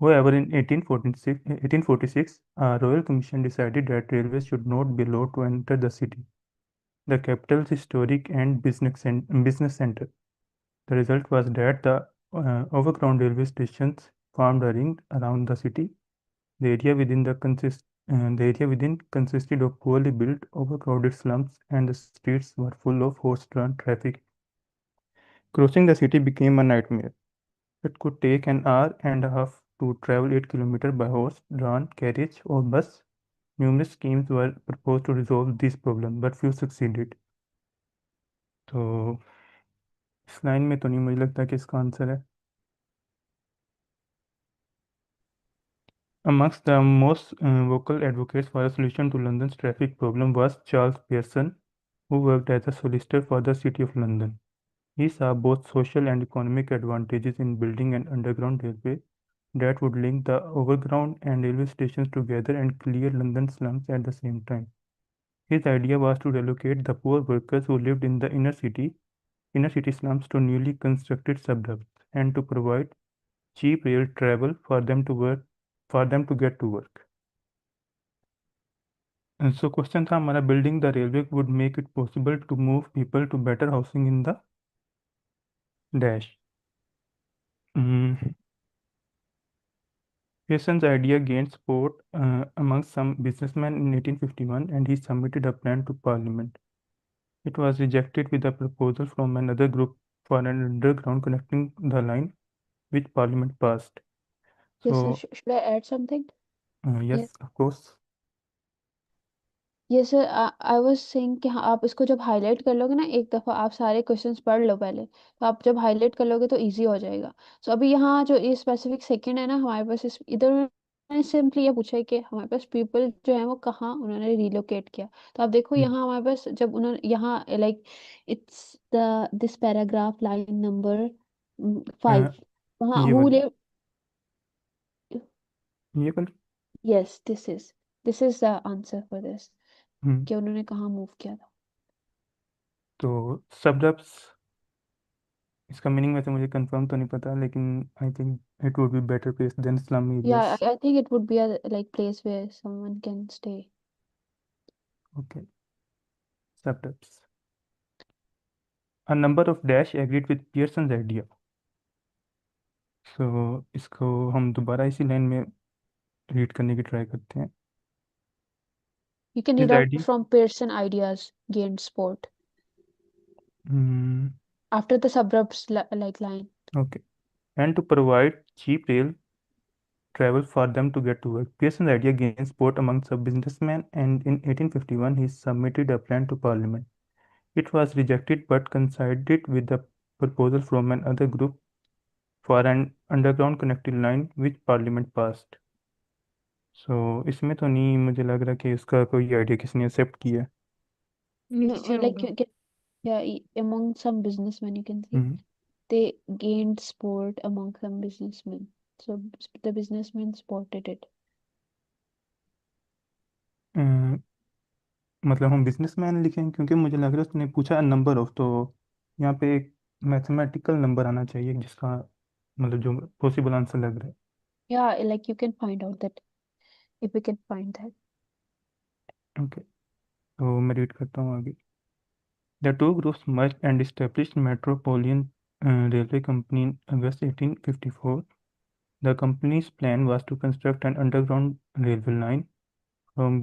However, in 1846, a royal commission decided that railways should not be allowed to enter the city, the capital's historic and business center. The result was that the overground railway stations formed a ring around the city. The area within consisted of poorly built, overcrowded slums, and the streets were full of horse-drawn traffic. Crossing the city became a nightmare. It could take an hour and a half to travel 8 kilometers by horse-drawn carriage or bus. Numerous schemes were proposed to resolve this problem, but few succeeded. तो इस line में तो नहीं मुझे लगता कि इसका answer है। Amongst the most vocal advocates for a solution to London's traffic problem was Charles Pearson, who worked as a solicitor for the City of London. He saw both social and economic advantages in building an underground railway that would link the overground and railway stations together and clear London's slums at the same time. His idea was to relocate the poor workers who lived in the inner city slums to newly constructed suburbs and to provide cheap rail travel for them to get to work. So question था हमारा, building the railway would make it possible to move people to better housing in the dash. Pearson's idea gained support among some businessmen in 1851, and he submitted a plan to Parliament. It was rejected with a proposal from another group for an underground connecting the line, which Parliament passed. Yes sir, So should I add something? yes, Yes. of course. ये sir I was saying कि हाँ, आप इसको जब highlight कर लोगे ना, एक दफा आप सारे क्वेश्चंस पढ़ लो पहले, तो आप जब हाईलाइट कर लोगे तो इजी हो जाएगा। सो अभी यहाँ जो ये स्पेसिफिक सेकंड है ना हमारे पास, इधर मैंने सिंपली ये पूछा है कि हमारे पास पीपल जो है वो कहाँ उन्होंने रिलोकेट किया। तो आप देखो यहाँ हमारे पास जब उन्होंने यहाँ like it's the this paragraph line number 5, वहाँ ये हु वाली, लिव, ये वाली। Yes this is the answer for this, hmm, कि उन्होंने कहाँ मूव किया था। तो सबडब्स, इसका मीनिंग वैसे मुझे कंफर्म तो नहीं पता, लेकिन I think it would be better place then slum Yeah, areas. I think it would be a like place where someone can stay. Okay, suburbs. A number of dash agreed with Pearson's idea. So इसको हम दोबारा इसी line में read करने की try करते हैं। You can His read out idea, from Pearson Ideas gained sport hmm, after the suburbs like line. okay, and to provide cheap rail travel for them to get to work. Pearson's idea gained support among some businessmen, and in 1851 he submitted a plan to Parliament. It was rejected but coincided with the proposal from another group for an underground connecting line which Parliament passed. इसमें तो नहीं मुझे लग रहा कि उसका कोई idea किसने एक्सेप्ट किया। नीचे Like होगा। you can, yeah, among some businessmen you can see hmm, they gained sport among some businessmen. So the businessmen spotted it. अ, मतलब हम बिजनेसमैन लिखें, क्योंकि मुझे लग रहा है उसने पूछा नंबर ऑफ, तो यहाँ पे एक मैथमेटिकल नंबर आना चाहिए जिसका मतलब जो पॉसिबल आंसर लग रहा Yeah, like you can find out that if we can find that. है। ओके, तो मैं रीड करता हूँ आगे। The two groups merged and established Metropolitan Railway Company in August 1854. The company's plan was to construct an underground railway line from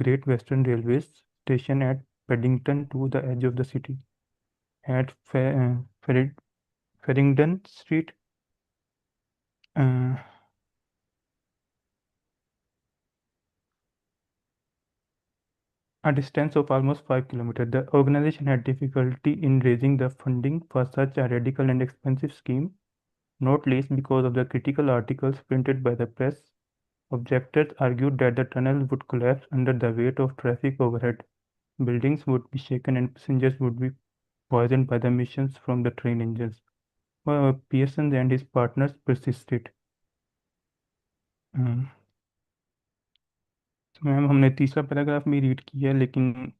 Great Western Railway's station at Paddington to the edge of the city. At Farringdon Street, uh, a distance of almost 5 kilometers, the organization had difficulty in raising the funding for such a radical and expensive scheme, not least because of the critical articles printed by the press. Objectors argued that the tunnel would collapse under the weight of traffic overhead, buildings would be shaken, and passengers would be poisoned by the emissions from the train engines. However, Pearson and his partners persisted. हम्म, तो ma'am हमने तीसरा paragraph भी read किया है, लेकिन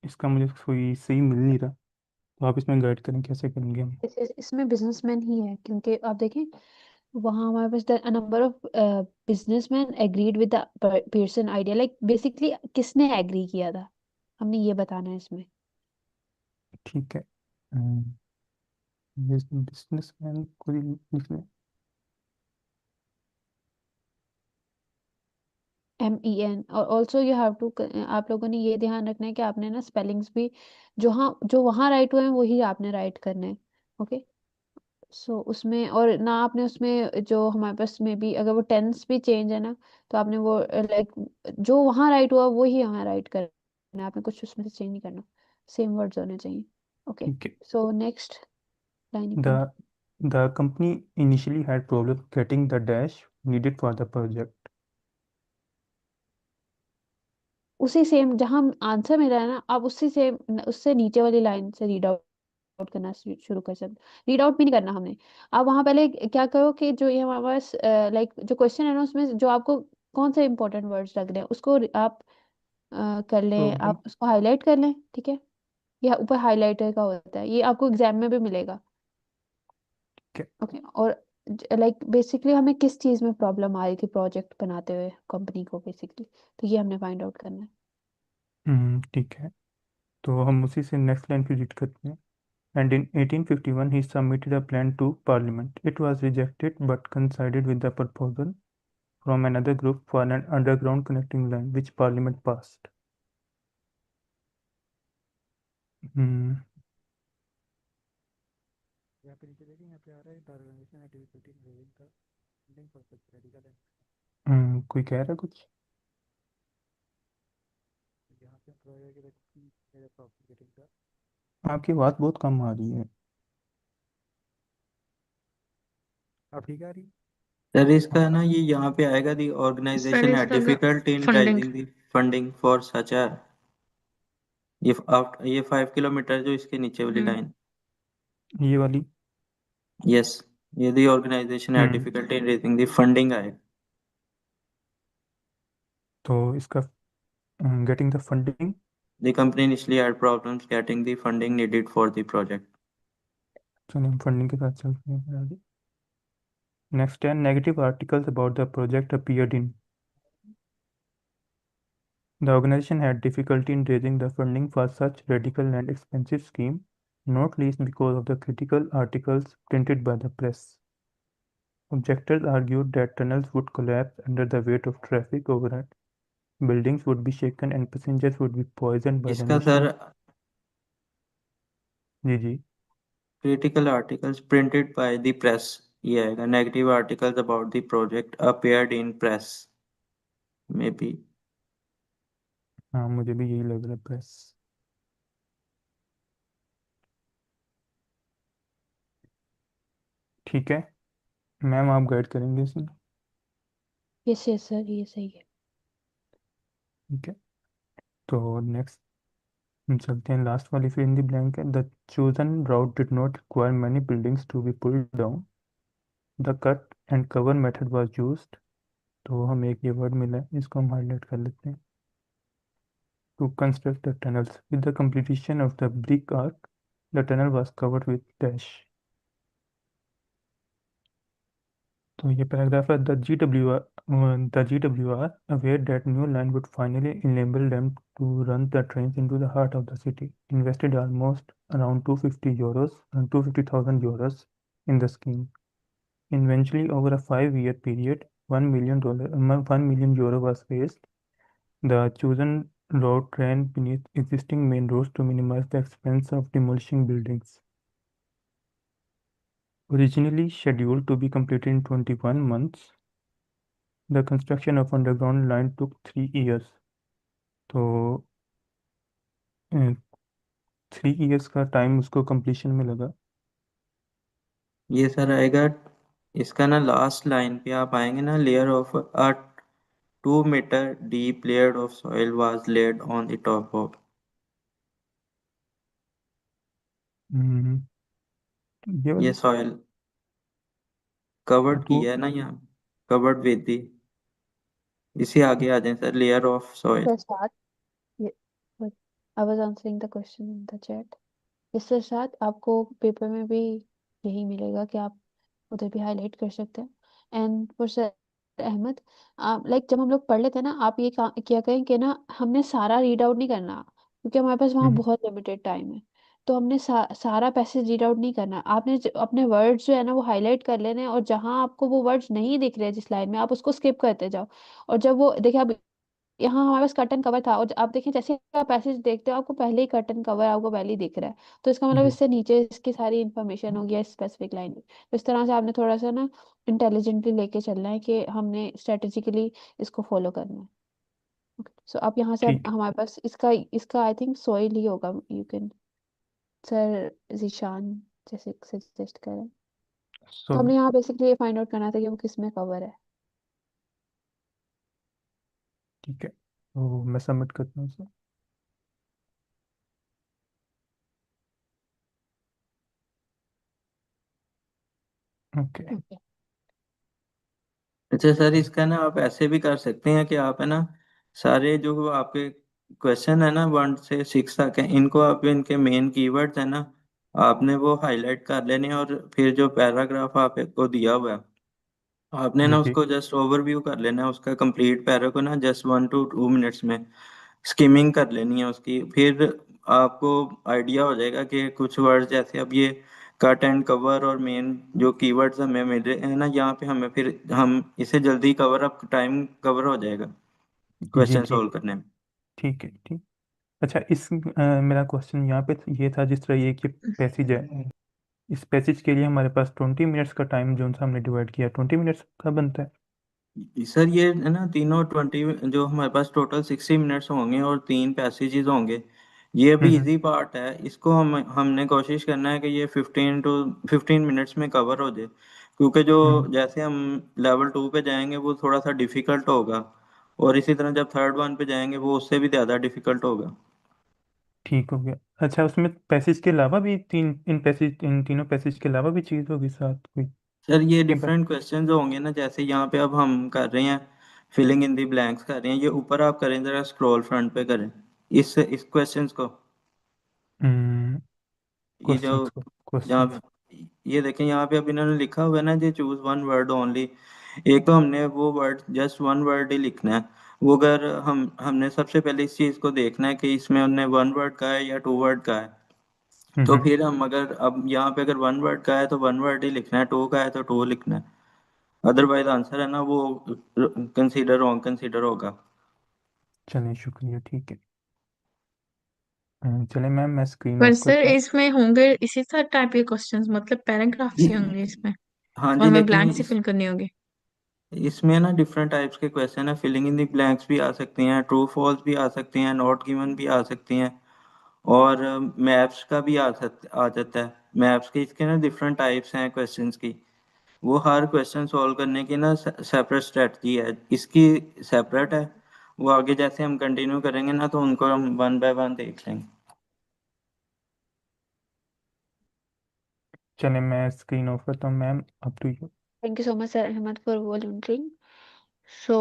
इसका मुझे कोई सही मिल नहीं रहा, तो आप इसमें गाइड करें कैसे करेंगे हम। इसमें बिजनेसमैन ही है, क्योंकि आप देखें वहाँ हमारे पास a number of businessmen agreed with the Pearson idea, like basically किसने एग्री किया था, हमने ये बताना है इसमें। ठीक है, बिजनेसमैन को लिख लें। MEN, और ऑल्सो यू हैव टू, आप लोगों ने ये ध्यान रखना है कि आपने ना स्पेलिंग्स भी जो हाँ जो वहाँ राइट हुए हैं वही आपने राइट करने हैं। ओके, सो उसमें और ना आपने उसमें जो हमारे पास में भी अगर वो टेंस भी चेंज है ना, तो आपने वो लाइक जो वहाँ राइट हुआ वही यहाँ राइट करना है, आपने कुछ उसमें से चेंज नहीं करना, सेम वर्ड्स होने चाहिए। ओके, ठीक है। So next line you can. The the company initially had problems getting the dash needed for the project. उसी सेम जहाँ आंसर मिला है ना, आप उसी से उससे नीचे वाली लाइन से रीड आउट करना शुरू कर सकते। रीड आउट भी नहीं करना हमने, आप वहां पहले क्या करो कि जो ये हमारे पास लाइक जो क्वेश्चन है ना उसमें जो आपको कौन से इंपॉर्टेंट वर्ड्स लग रहे हैं उसको आप कर लें, प्रॉब्लम, आप उसको हाईलाइट कर लें, ठीक है। यह ऊपर हाईलाइटर का होता है, ये आपको एग्जाम में भी मिलेगा। ठीक है। ओके, और लाइक बेसिकली हमें किस चीज में प्रॉब्लम आ रही थी प्रोजेक्ट बनाते हुए कंपनी को बेसिकली, तो ये हमने फाइंड आउट करना है। ठीक है, तो हम उसी से नेक्स्ट लाइन पे रीड करते हैं। And in 1851 he submitted a plan to Parliament. It was rejected but coincided with the proposal from another group for an underground connecting line which Parliament passed. हम्म, यहाँ पे नीचे देखिए, यहाँ पे आ रहा है the organization had difficulty in raising the funding for such radical and कोई कह रहा है कुछ। आपकी बात बहुत कम आ रही है। अब ठीक आ रही है? सर इसका ना ये यहाँ पे आएगा, दी Sir, ऑर्गेनाइजेशन है इसका difficult in funding. Raising the funding for such आ, ये 5 किलोमीटर जो इसके नीचे वाली लाइन। ये वाली। यस, ये दी ऑर्गेनाइजेशन है hmm difficult in raising the funding आएगा। तो इसका getting the funding. The company initially had problems getting the funding needed for the project. चलिए हम फंडिंग के साथ चलते हैं फिर आगे। नेक्स्ट है negative articles about the project appeared in. The organization had difficulty in raising the funding for such radical and expensive scheme, not least because of the critical articles printed by the press. Objectors argued that tunnels would collapse under the weight of traffic overhead, buildings would be shaken and passengers would be poisoned by the इसका sir machine. Ji critical articles printed by the press, ये आएगा। Negative articles about the project appeared in press, maybe। हाँ मुझे भी यही लग रहा है प्रेस। ठीक है मैम आप गाइड करेंगे इसमें। यस यस सर, ये सही है। ठीक है तो नेक्स्ट हम चलते हैं लास्ट वाली फिर इन द ब्लैंक है the chosen route did not require many buildings to be pulled down the cut and cover method was used. तो हमें एक ये वर्ड मिला है इसको हम हाईलाइट कर लेते हैं। To construct the tunnels with the completion of the brick arch the tunnel was covered with dash. तो ये पैराग्राफ है the GWR aware that new line would finally enable them to run the trains into the heart of the city invested almost around 250 euros and 250,000 euros in the scheme. Eventually, over a 5-year period, $1 million was raised. The chosen route ran beneath existing main roads to minimize the expense of demolishing buildings. Originally scheduled to be completed in 21 months, the construction of underground line took 3 years. तो 3 years का time उसको completion में लगा। ये sir आएगा, इसका ना last line पे आप आएंगे ना, layer of a 2 metre deep layer of soil was laid on the top of, hmm, ये ये वाली सॉइल कवर्ड टू किया है ना यहाँ, कवर्ड विद दी, इसी आगे आ जाए sir, layer of soil. Sir साथ ये I was answering the question in the chat. इसके साथ आपको पेपर में भी यही मिलेगा कि आप उधर भी हाईलाइट कर सकते हैं। And for sir Ahmed, like जब हम लोग पढ़ लेते हैं ना, आप ये किया करें कि ना हमने सारा रीड आउट नहीं करना, क्योंकि हमारे पास वहाँ बहुत लिमिटेड टाइम है। तो हमने सारा पैसेज रीड आउट नहीं करना। आपने अपने वर्ड्स जो है ना वो हाईलाइट कर लेने हैं, और जहाँ आपको वो वर्ड्स नहीं दिख रहे जिस लाइन में, आप उसको स्किप करते जाओ। और जब वो देखिए, आप यहाँ हमारे पास कर्टन कवर था, और आप देखें जैसे आप पैसेज देखते हो आपको पहले ही कर्टन कवर आपको पहले ही दिख रहा है। तो इसका मतलब जी इससे नीचे इसकी सारी इन्फॉर्मेशन होगी स्पेसिफिक लाइन में। तो इस तरह से आपने थोड़ा सा ना इंटेलिजेंटली लेके चलना है कि हमने स्ट्रेटेजिकली इसको फॉलो करना है। सो आप यहाँ से, अब ठीक हमारे पास इसका इसका आई थिंक सोइल ही होगा। यू कैन सर जीशान जैसे सजेस्ट करें। सो तो हमने यहाँ बेसिकली ये फाइंड आउट करना था कि वो किस में कवर है। ठीक है तो मैं सबमिट करता हूँ सर। Okay okay. अच्छा सर, इसका ना आप ऐसे भी कर सकते हैं कि आप है ना, सारे जो आपके क्वेश्चन है ना 1 से 6 तक है, इनको आप इनके मेन कीवर्ड्स है ना, आपने वो हाईलाइट कर लेने हैं, और फिर जो पैराग्राफ आपको दिया हुआ है आपने जी ना जी उसको जस्ट ओवरव्यू कर लेना है, उसका कंप्लीट पैरा को ना जस्ट 1 to 2 मिनट्स में स्किमिंग कर लेनी है उसकी। फिर आपको आइडिया हो जाएगा कि कुछ वर्ड्स जैसे अब ये कट एंड कवर और मेन जो कीवर्ड्स हमें मिल रहे हैं ना यहाँ पे, हमें फिर हम इसे जल्दी कवर अप, टाइम कवर हो जाएगा जी क्वेश्चन जी सॉल्व करने में। ठीक है ठीक। अच्छा मेरा क्वेश्चन यहाँ पे ये था जिस तरह ये कि पैसेज है इस पैसेज के लिए हमारे पास 20 मिनट्स का टाइम जो हमने डिवाइड किया 20 मिनट्स का बनता है। सर ये है ना, तीनों 20, जो हमारे पास टोटल 60 मिनट्स होंगे और 3 पैसेजेस होंगे, ये भी इजी पार्ट है। इसको हमने कोशिश करना है कि ये 15 मिनट्स में कवर हो जाए, क्योंकि जो जैसे हम लेवल 2 पे जाएंगे वो थोड़ा सा डिफिकल्ट होगा, और इसी तरह जब थर्ड वन पे जाएंगे वो उससे भी ज़्यादा डिफिकल्ट होगा। ठीक हो गया। अच्छा, उसमें पैसेज के अलावा भी इन तीनों पैसेज के अलावा भी चीज़ होगी साथ कोई? सर ये क्या बात? डिफरेंट क्वेश्चंस होंगे ना, जैसे यहाँ पे अब हम कर रहे हैं फिलिंग इन दी ब्लैंक्स कर रहे हैं, ये ऊपर आप करें जरा, स्क्रॉल फ्रंट पे करें इस क्वेश्चंस को। ये जो क्वेश्चंस को यहाँ क्वेश्चंस पे ये देखें, यहाँ पे अब इन्होंने लिखा हुआ है ना जी, चूज वन वर्ड ओनली। एक तो हमने वो वर्ड, जस्ट वन वर्ड ही लिखना है। वो अगर हमने सबसे पहले इस चीज को देखना है कि इसमें हमने वन वर्ड का है या टू वर्ड का है। तो फिर हम अगर अब यहाँ पे अगर वन वर्ड का है तो वन वर्ड ही लिखना है, टू का है तो टू लिखना है। अदरवाइज आंसर है ना वो कंसीडर रॉन्ग कंसीडर होगा। चलें, शुक्रिया, ठीक है। चलें मैम, मैं स्क्रीन पर ऑफ सर करता हूँ। इसमें होंगे इसी तरह टाइप के क्वेश्चंस, मतलब पैराग्राफ से होंगे इसमें, हाँ और जी, मैं लेकिन ब्लैंक से फिल करनी होगी? इसमें ना डिफरेंट टाइप्स के क्वेश्चन है, फिलिंग इन द ब्लैंक्स भी आ सकती हैं, ट्रू फॉल्स भी आ सकती हैं, नॉट गिवन भी आ सकती हैं, और मैप्स का भी आ जाता है। मैप्स के इसके ना डिफरेंट टाइप्स हैं क्वेश्चंस की। वो हर क्वेश्चन सॉल्व करने की ना सेपरेट स्ट्रेटजी है, इसकी सेपरेट है। वो आगे जैसे हम कंटिन्यू करेंगे ना तो उनको हम वन बाय वन देख लेंगे। चलें, मैं स्क्रीन ऑफ करता हूँ ma'am, up to you. Thank you so much, Sir Ahmed, for volunteering. So,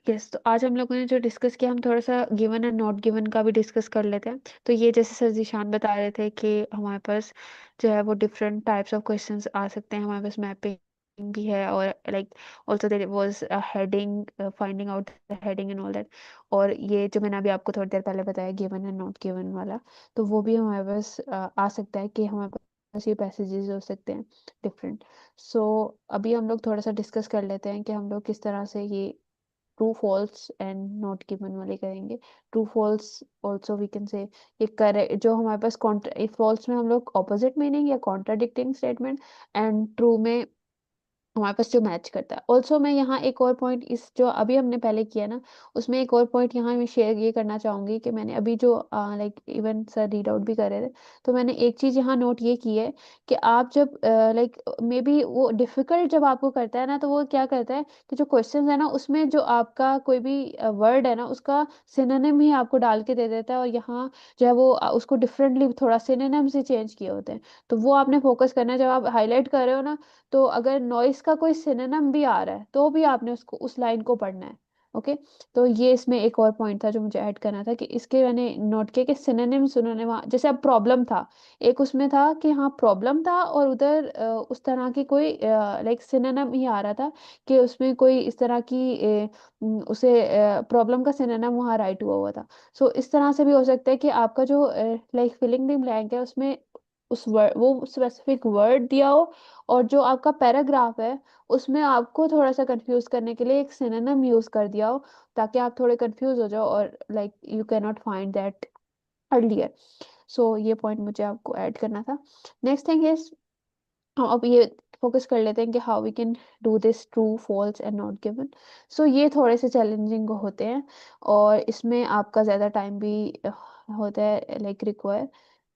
yes, तो आज हम लोगों ने जो डिस्कस किया, हम थोड़ा सा गिवन एंड नॉट गिवन का भी डिस्कस कर लेते हैं। तो ये जैसे सर जीशान बता रहे थे कि हमारे पास जो है वो डिफरेंट टाइप्स ऑफ क्वेश्चंस आ सकते हैं। हमारे पास मैपिंग भी है, और like also there was a heading, finding out the heading and all that. और ये जो मैंने अभी आपको थोड़ी देर पहले बताया, गिवन एंड नॉट गिवन वाला, तो वो भी हमारे पास आ सकता है कि हमारे पास ये पैसेजेस हो सकते हैं डिफरेंट। सो अभी हम लोग थोड़ा सा डिस्कस कर लेते हैं कि हम लोग किस तरह से ये true false and not given वाले करेंगे। True false also we can say, ये करे जो हमारे पास कॉन्ट्रा फॉल्स में हम लोग ऑपोजिट मीनिंग या कॉन्ट्राडिक्टिंग स्टेटमेंट, एंड ट्रू में हमारे पास जो मैच करता है। ऑल्सो मैं यहाँ एक और पॉइंट, इस जो अभी हमने पहले किया ना, उसमें एक और पॉइंट यहाँ मैं शेयर ये करना चाहूंगी कि मैंने अभी जो like even sir read out भी कर रहे थे, तो मैंने एक चीज यहाँ नोट ये की है कि आप जब लाइक मे बी वो डिफिकल्ट जब आपको करता है ना, तो वो क्या करता है कि जो क्वेश्चन है ना, उसमें जो आपका कोई भी वर्ड है ना, उसका सिनोनिम ही आपको डाल के दे देता है, और यहाँ जो है वो उसको डिफरेंटली थोड़ा सिनोनिम से चेंज किए होते हैं। तो वो आपने फोकस करना है जब आप हाईलाइट कर रहे हो ना। तो अगर नॉइस का कोई सिनोनिम भी आ रहा है, तो भी आपने उसको उस लाइन को पढ़ना है। ओके। तो ये इसमें एक और पॉइंट था जो मुझे ऐड करना था, कि इसके मैंने नोट किया कि सिनोनिम सिनोनिम, जैसे अब प्रॉब्लम था, एक उसमें था कि हाँ प्रॉब्लम था, और उधर उस तरह की कोई लाइक सिनोनिम ही आ रहा था, कि उसमें कोई इस तरह की उसे प्रॉब्लम का सिनोनिम वहाँ राइट हुआ हुआ था। सो इस तरह से भी हो सकता है कि आपका जो लाइक फिलिंग द ब्लैंक है, उसमें उस वर्ड, वो स्पेसिफिक वर्ड दिया हो, और जो आपका पैराग्राफ है उसमें आपको थोड़ा सा कंफ्यूज करने के लिए एक सिनोनिम यूज कर दिया हो, ताकि आप थोड़े कंफ्यूज हो जाओ, और like you can not find that earlier. So ये पॉइंट मुझे आपको ऐड करना था। नेक्स्ट थिंग इज, हम अब ये फोकस कर लेते हैं कि how we can do this true false and not given. So ये थोड़े से चैलेंजिंग होते हैं, और इसमें आपका ज़्यादा टाइम भी होता है लाइक रिक्वायर।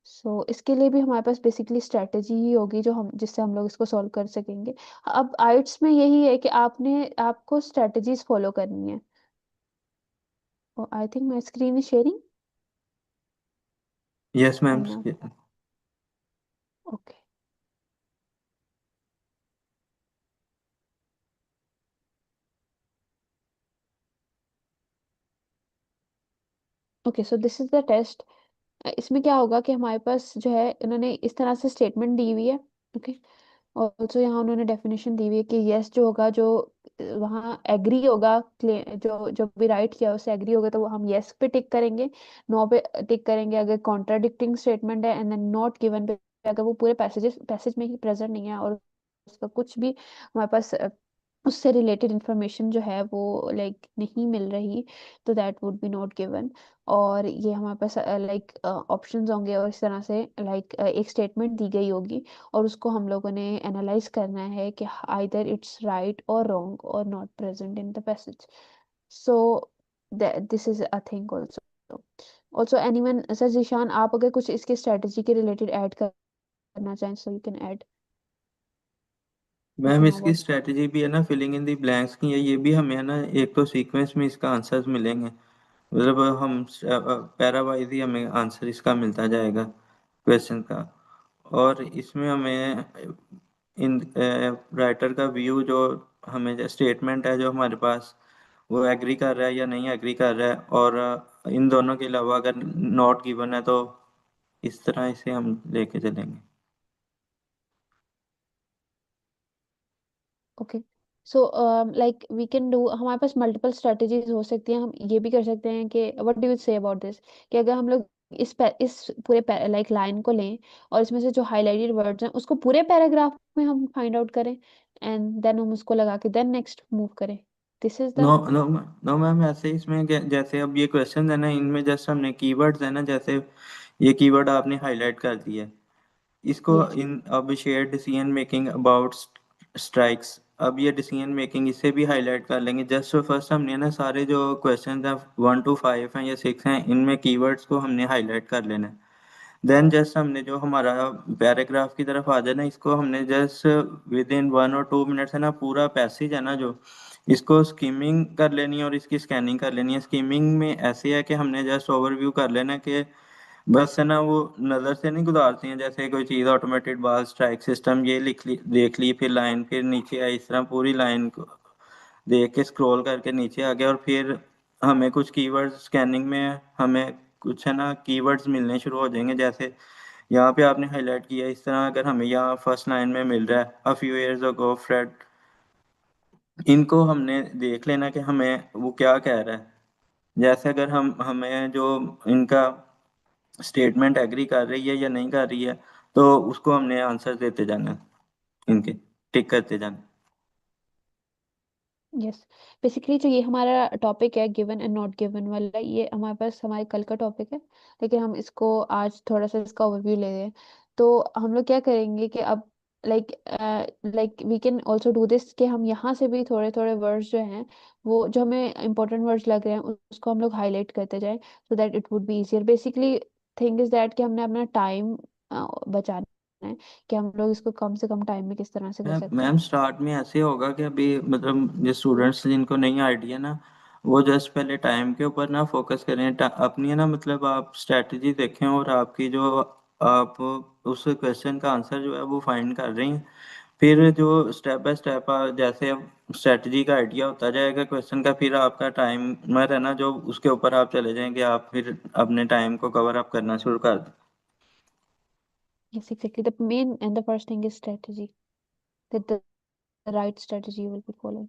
सो इसके लिए भी हमारे पास बेसिकली स्ट्रेटजी ही होगी जो हम, जिससे हम लोग इसको सॉल्व कर सकेंगे। अब आइट्स में यही है कि आपको स्ट्रेटजीज फॉलो करनी है। और I think my screen is sharing yes और ma'am. Not. Okay. Okay, so this is the test. इसमें क्या होगा कि हमारे पास जो है, इन्होंने इस तरह से स्टेटमेंट दी हुई है। ओके। और ऑल्सो यहाँ उन्होंने डेफिनेशन दी हुई है कि यस जो होगा, जो वहाँ एग्री होगा, जो जो भी राइट किया उससे एग्री होगा, तो वो हम यस पे टिक करेंगे, नो पे टिक करेंगे अगर कॉन्ट्राडिक्टिंग स्टेटमेंट है, एंड देन नॉट गिवन पे अगर वो पूरे पैसेज में ही प्रेजेंट नहीं है, और उसका कुछ भी हमारे पास उससे रिलेटेड इंफॉर्मेशन जो है वो लाइक नहीं मिल रही, तो that would be not given. और ये हमारे पास लाइक ऑप्शंस होंगे, और इस तरह से लाइक एक स्टेटमेंट दी गई होगी, और उसको हम लोगों ने एनालाइज करना है कि आइदर इट्स राइट और रॉन्ग और not present in the passage. So this is a thing also. Also anyone, sir Zeeshan, आप अगर कुछ इसके स्ट्रेटजी के रिलेटेड ऐड करना चाहें, so you can add ma'am हाँ इसकी what। स्ट्रेटजी भी है ना फिलिंग इन दी ब्लैंक्स की है, ये भी हमें है ना एक तो सीक्वेंस में इसका आंसर्स मिलेंगे, मतलब हम पैरा वाइज ही हमें आंसर इसका मिलता जाएगा क्वेश्चन का। और इसमें हमें इन राइटर का व्यू जो हमें स्टेटमेंट है जो हमारे पास, वो एग्री कर रहा है या नहीं एग्री कर रहा है, और इन दोनों के अलावा अगर नॉट गिवन है तो इस तरह इसे हम लेके चलेंगे। Okay, so like we can do, हमारे पास मल्टीपल स्ट्रेटजीज हो सकती हैं। हम ये भी कर सकते हैं कि what do you say about this, कि अगर हम लोग इस पूरे लाइक लाइन को लें, और इसमें से जो हाईलाइटेड वर्ड्स हैं उसको पूरे पैराग्राफ में हम फाइंड आउट करें, एंड देन हम उसको लगा के देन नेक्स्ट मूव करें। This is no the no no ma'am, ऐसे ही इसमें जैसे अब ये क्वेश्चन है ना, इनमें जस्ट हमने कीवर्ड्स है ना, जैसे ये कीवर्ड आपने हाईलाइट कर दिया, इसको यस इन अब share decision making about strikes, अब ये डिसीजन मेकिंग इसे भी हाईलाइट कर लेंगे। जस्ट फर्स्ट हमने ना सारे जो क्वेश्चन है 1 to 5 हैं या 6 हैं, इनमें कीवर्ड्स को हमने हाईलाइट कर लेना है। देन जस्ट हमने जो हमारा पैराग्राफ की तरफ आ जाना, इसको हमने just with in 1 or 2 minutes है ना, पूरा पैसेज है ना जो, इसको स्कीमिंग कर लेनी है और इसकी स्कैनिंग कर लेनी है। स्कीमिंग में ऐसे है कि हमने जस्ट ओवरव्यू कर लेना कि बस है ना वो नज़र से नहीं गुजारती हैं, जैसे कोई चीज़ ऑटोमेटेड बाल स्ट्राइक सिस्टम ये लिख ली देख ली, फिर लाइन, फिर नीचे आई, इस तरह पूरी लाइन को देख के स्क्रॉल करके नीचे आ गया, और फिर हमें कुछ कीवर्ड्स स्कैनिंग में हमें कुछ है ना कीवर्ड्स मिलने शुरू हो जाएंगे। जैसे यहाँ पे आपने हाईलाइट किया, इस तरह अगर हमें यहाँ फर्स्ट लाइन में मिल रहा है a few years ago Fred, इनको हमने देख लेना कि हमें वो क्या कह रहा है। जैसे अगर हम हमें जो इनका स्टेटमेंट एग्री कर रही है या नहीं कर रही है, तो उसको हमने आंसर देते जाना है, इनके टिक करते जाना। यस, बेसिकली जो ये हमारा टॉपिक है गिवन एंड नॉट गिवन वाला, ये हमारे पास हमारे कल का टॉपिक है, लेकिन हम इसको आज थोड़ा सा इसका ओवरव्यू ले रहे हैं। तो हम लोग क्या करेंगे कि अब like like we can also do this, कि हम यहाँ से भी थोड़े थोड़े वर्ड्स जो हैं, वो जो हमें इंपॉर्टेंट वर्ड्स लग रहे हैं उसको हम लोग हाईलाइट करते जाएं, so that it would be easier. Basically thing is that कि हमने अपना टाइम बचाना है, कि हम लोग इसको कम से कम टाइम में किस तरह से कर मैम सकते हैं। मैम स्टार्ट में ऐसे होगा कि अभी मतलब जो स्टूडेंट्स जिनको नहीं आइडिया ना, वो जस्ट पहले टाइम के ऊपर ना फोकस करें, अपनी है ना, मतलब आप स्ट्रेटजी देखें और आपकी जो आप उस क्वेश्चन का आंसर जो है वो फाइंड कर रही हैं, फिर जो स्टेप बाय स्टेप जैसे स्ट्रेटजी का आइडिया होता जाएगा क्वेश्चन का, फिर आपका टाइमर है ना जो, उसके ऊपर आप चले जाएंगे, आप फिर अपने टाइम को कवर अप करना शुरू कर दें। Yes, exactly. The main and the first thing is strategy. That the right strategy you will be following.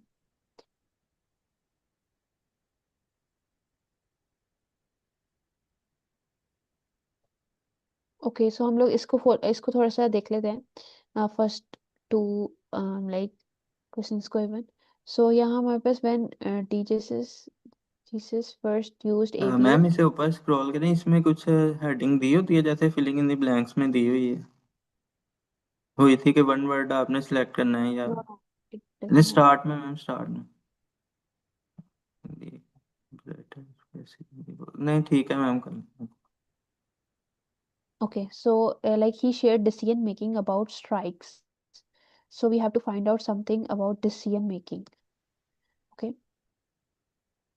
Okay, so हम लोग इसको थोड़ा सा देख लेते हैं। फर्स्ट टू लाइक क्वेश्चंस को इवन, सो यहाँ हमारे पास when Jesus first used ma'am एबीएल। इसे ऊपर स्क्रॉल करें, इसमें कुछ हेडिंग दी होती है जैसे फिलिंग इन द ब्लैंक्स में दी हुई थी कि वन वर्ड आपने सेलेक्ट करना है, या no no, it doesn't have. Start में, मैम स्टार्ट में नहीं, ठीक है मैम कर। Okay, so like he shared decision making about strikes. So we have to find out something about decision making. Okay.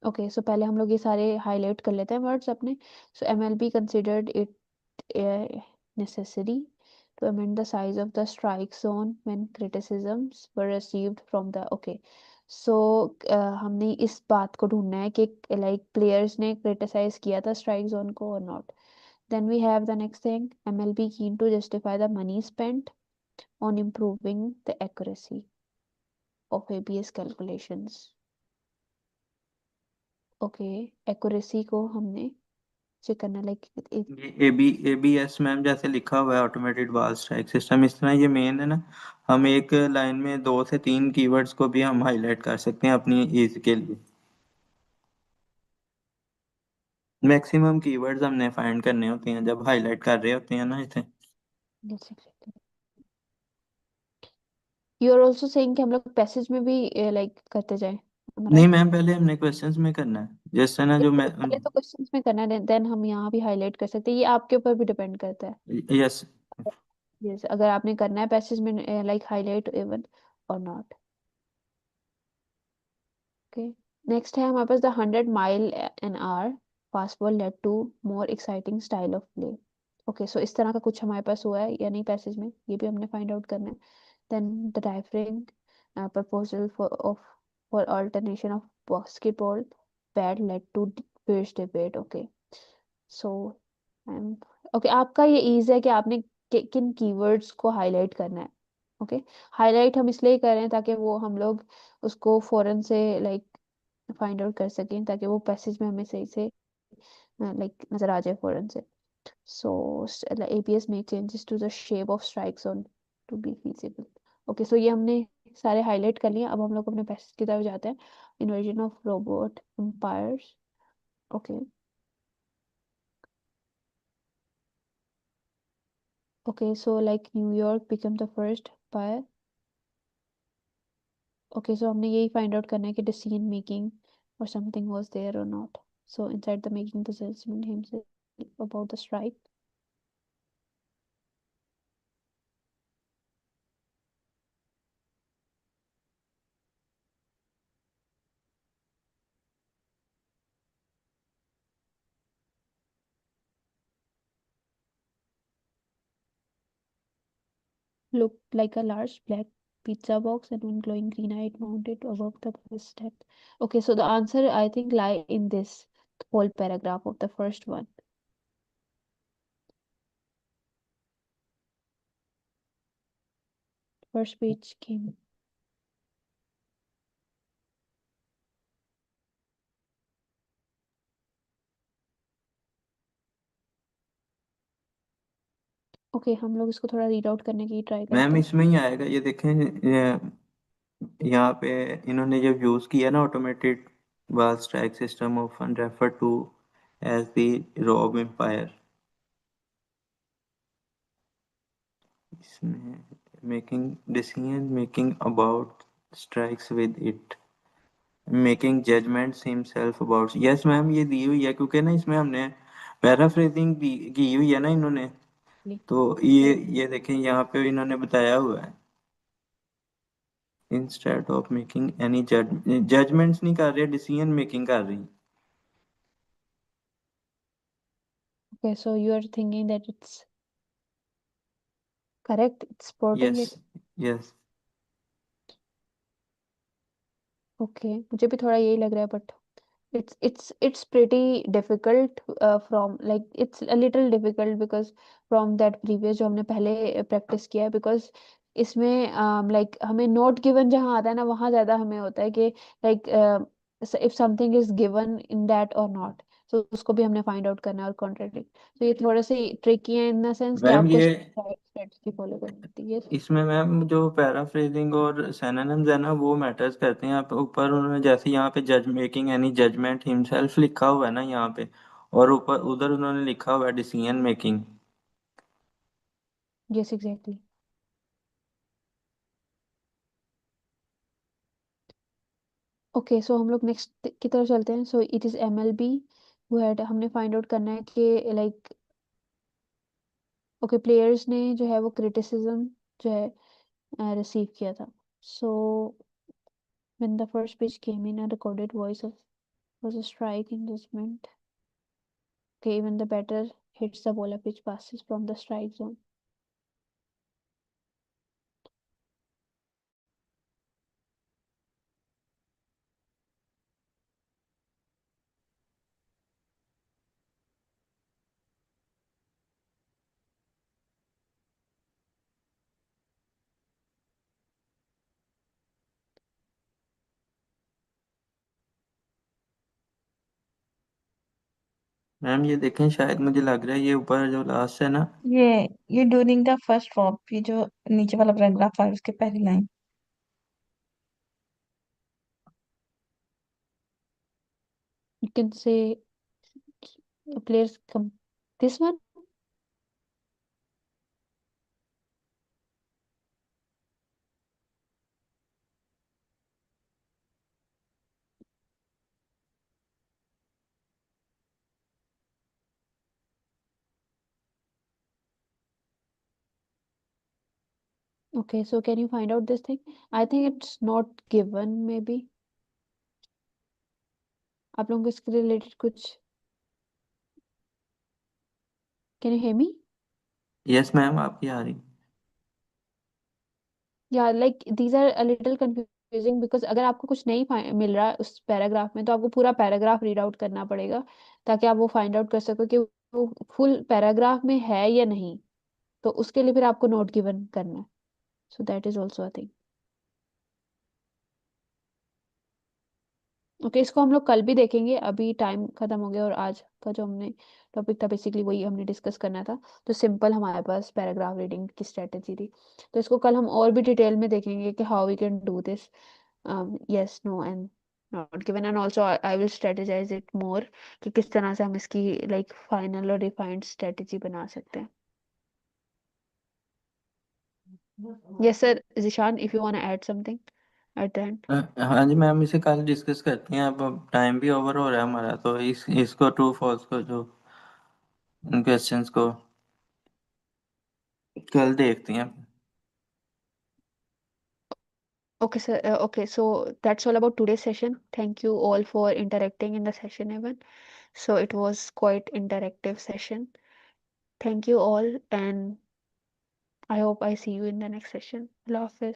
Okay, so पहले हम लोग ये सारे हाईलाइट कर लेते हैं वर्ड्स अपने। So MLB considered it necessary to amend the size of the strike zone when criticisms were received from the okay, so हमने इस बात को ढूंढना है कि लाइक प्लेयर्स ने क्रिटिसाइज किया था स्ट्राइक जोन को और not. then we have the next thing, MLB keen to justify the money spent on improving the accuracy of ABS calculations। Okay, accuracy को हमने चेक करना है लाइक ये ABS मैम जैसे लिखा हुआ है ऑटोमेटेड बाल स्ट्राइक सिस्टम, इस तरह ये मेन है ना। हम एक लाइन में 2 से 3 कीवर्ड्स को भी हम हाईलाइट कर सकते हैं अपनी ईज के लिए। मैक्सिमम कीवर्ड्स हमने फाइंड करने होते हैं जब हाईलाइट कर रहे होते हैं ना इसे। यू आर ऑल्सो सेइंग कि हम लोग पैसेज में भी लाइक करते जाएं, नहीं राइट? मैम, पहले हमने क्वेश्चंस में करना है जैसे ना जो मैं। पहले तो क्वेश्चंस में करना है, देन हम यहाँ भी हाईलाइट कर सकते हैं, ये आपके ऊपर भी डिपेंड करता है। यस। यस, अगर आपने करना है पैसेज में लाइक हाईलाइट इवन और नॉट। ओके, नेक्स्ट है हमारे पास the 100 mile an hour fast ball led to more exciting style of play. Okay, so इस तरह का कुछ हमारे पास हुआ है या नहीं पैसेज में, ये भी हमने फाइंड आउट करना है। Then the differing proposal for alternation of basketball pad led to fierce debate. Okay, so okay, आपका ये ईज है कि आपने किन कीवर्ड्स को हाईलाइट करना है। ओके, हाईलाइट हम इसलिए कर रहे हैं ताकि वो हम लोग उसको फौरन से लाइक फाइंड आउट कर सकें, ताकि वो पैसेज में हमें सही से लाइक नजर आ जाए फौरन से। So APS make changes to the shape of strike zone to be feasible. Okay, so ये हमने सारे हाईलाइट कर लिए, अब हम लोग अपने पैसेज की तरफ जाते हैं। Inversion of robot empires. Okay, okay, so like New York became the first empire. Okay, so हमने यही find out करना है कि decision making or something was there or not. So inside the making the salesman himself about the strike. Looked like a large black pizza box and one glowing green eye mounted above the bus step. Okay, so the answer I think lie in this whole paragraph of the first one. First page came. Okay, हम लोग इसको थोड़ा read out करने की try करते ma'am हैं। इसमें ही आएगा, ये देखें यहाँ पे इन्होंने जब यूज किया ना automated ball strike system often refer to as the robo umpire, इसमें making decision making about strikes with it, making judgments himself about. Yes ma'am, ये दी हुई है क्योंकि ना इसमें हमने पैराफ्रेजिंग की हुई है ना इन्होंने, तो ये देखें यहाँ पे इन्होंने बताया हुआ है instead of making any judgements नहीं कर रहे, डिसीजन मेकिंग कर रही। Okay, so you are thinking that it's correct, it's supporting yes it. Yes. Okay, मुझे भी थोड़ा यही लग रहा है, but it's pretty difficult from like it's a little difficult because from that previous जो हमने पहले प्रैक्टिस किया है, because इसमें like हमें नोट गिवन जहाँ आता है ना, वहाँ ज्यादा हमें होता है कि like if something is given in that or not, so उसको भी हमने फाइंड आउट करना है और कॉन्ट्रडिक्ट। तो ये थोड़ा सी ट्रिकी है इन द सेंस कि मैम आपको ये स्ट्रेटजी फॉलो करनी होती है। इसमें मैम जो पैराफ्रेजिंग और सिनोनिम्स है ना वो मैटर्स करते हैं। आप ऊपर उन्होंने जैसे यहाँ पे जज मेकिंग एनी जजमेंट हिमसेल्फ लिखा हुआ है ना यहाँ पे, और ऊपर उधर उन्होंने लिखा हुआ है decision making. Yes, exactly. Okay, so हम लोग नेक्स्ट की तरफ चलते हैं। So it is MLB who had, हमने फाइंड आउट करना है कि लाइक ओके प्लेयर्स ने जो है वो क्रिटिसिज्म जो है रिसीव किया था। So when the first pitch came in a recorded voice of was a strike engagement. Okay, when the batter hits the ball, a pitch passes from the strike zone. Ma'am ये देखें, शायद मुझे लग रहा है ये ऊपर जो लास्ट है ना, ये ड्यूरिंग द फर्स्ट ड्रॉप, ये जो नीचे वाला पैराग्राफ है उसके पहली line. You can say players come. This one? Okay, so can you find out this thing? I think it's not given, maybe. आप लोगों को इसके रिलेटेड कुछ Can you hear me? Yes ma'am आपकी आ रही। Yeah, like these are a little confusing because अगर आपको कुछ नहीं मिल रहा है उस पैराग्राफ में तो आपको पूरा पैराग्राफ रीड आउट करना पड़ेगा ताकि आप वो फाइंड आउट कर सको कि वो फुल पैराग्राफ में है या नहीं। तो उसके लिए फिर आपको नोट गिवन करना है। सो that is also a thing. Okay, इसको हम लोग कल भी देखेंगे, अभी टाइम खत्म हो गया और आज का जो हमने टॉपिक था बेसिकली वही हमने डिस्कस करना था। तो सिंपल हमारे पास पैराग्राफ रीडिंग की स्ट्रेटेजी थी, तो इसको कल हम और भी डिटेल में देखेंगे कि how we can do this, yes no and not given, and also I will strategize it more कि किस तरह से हम इसकी लाइक फाइनल और रिफाइंड स्ट्रेटेजी बना सकते हैं। Yes sir Zeeshan, if you want to add something at the end. हाँ जी मैम, इसे कल डिस्कस करते हैं। अब टाइम भी ओवर हो रहा है हमारा, तो इसको ट्रू फॉल्स को जो क्वेश्चंस को कल देखते हैं। Okay, sir. Okay, so that's all about today's session. Thank you all for interacting in the session, Evan. So it was quite interactive session. Thank you all, and I hope I see you in the next session. Allah Hafiz.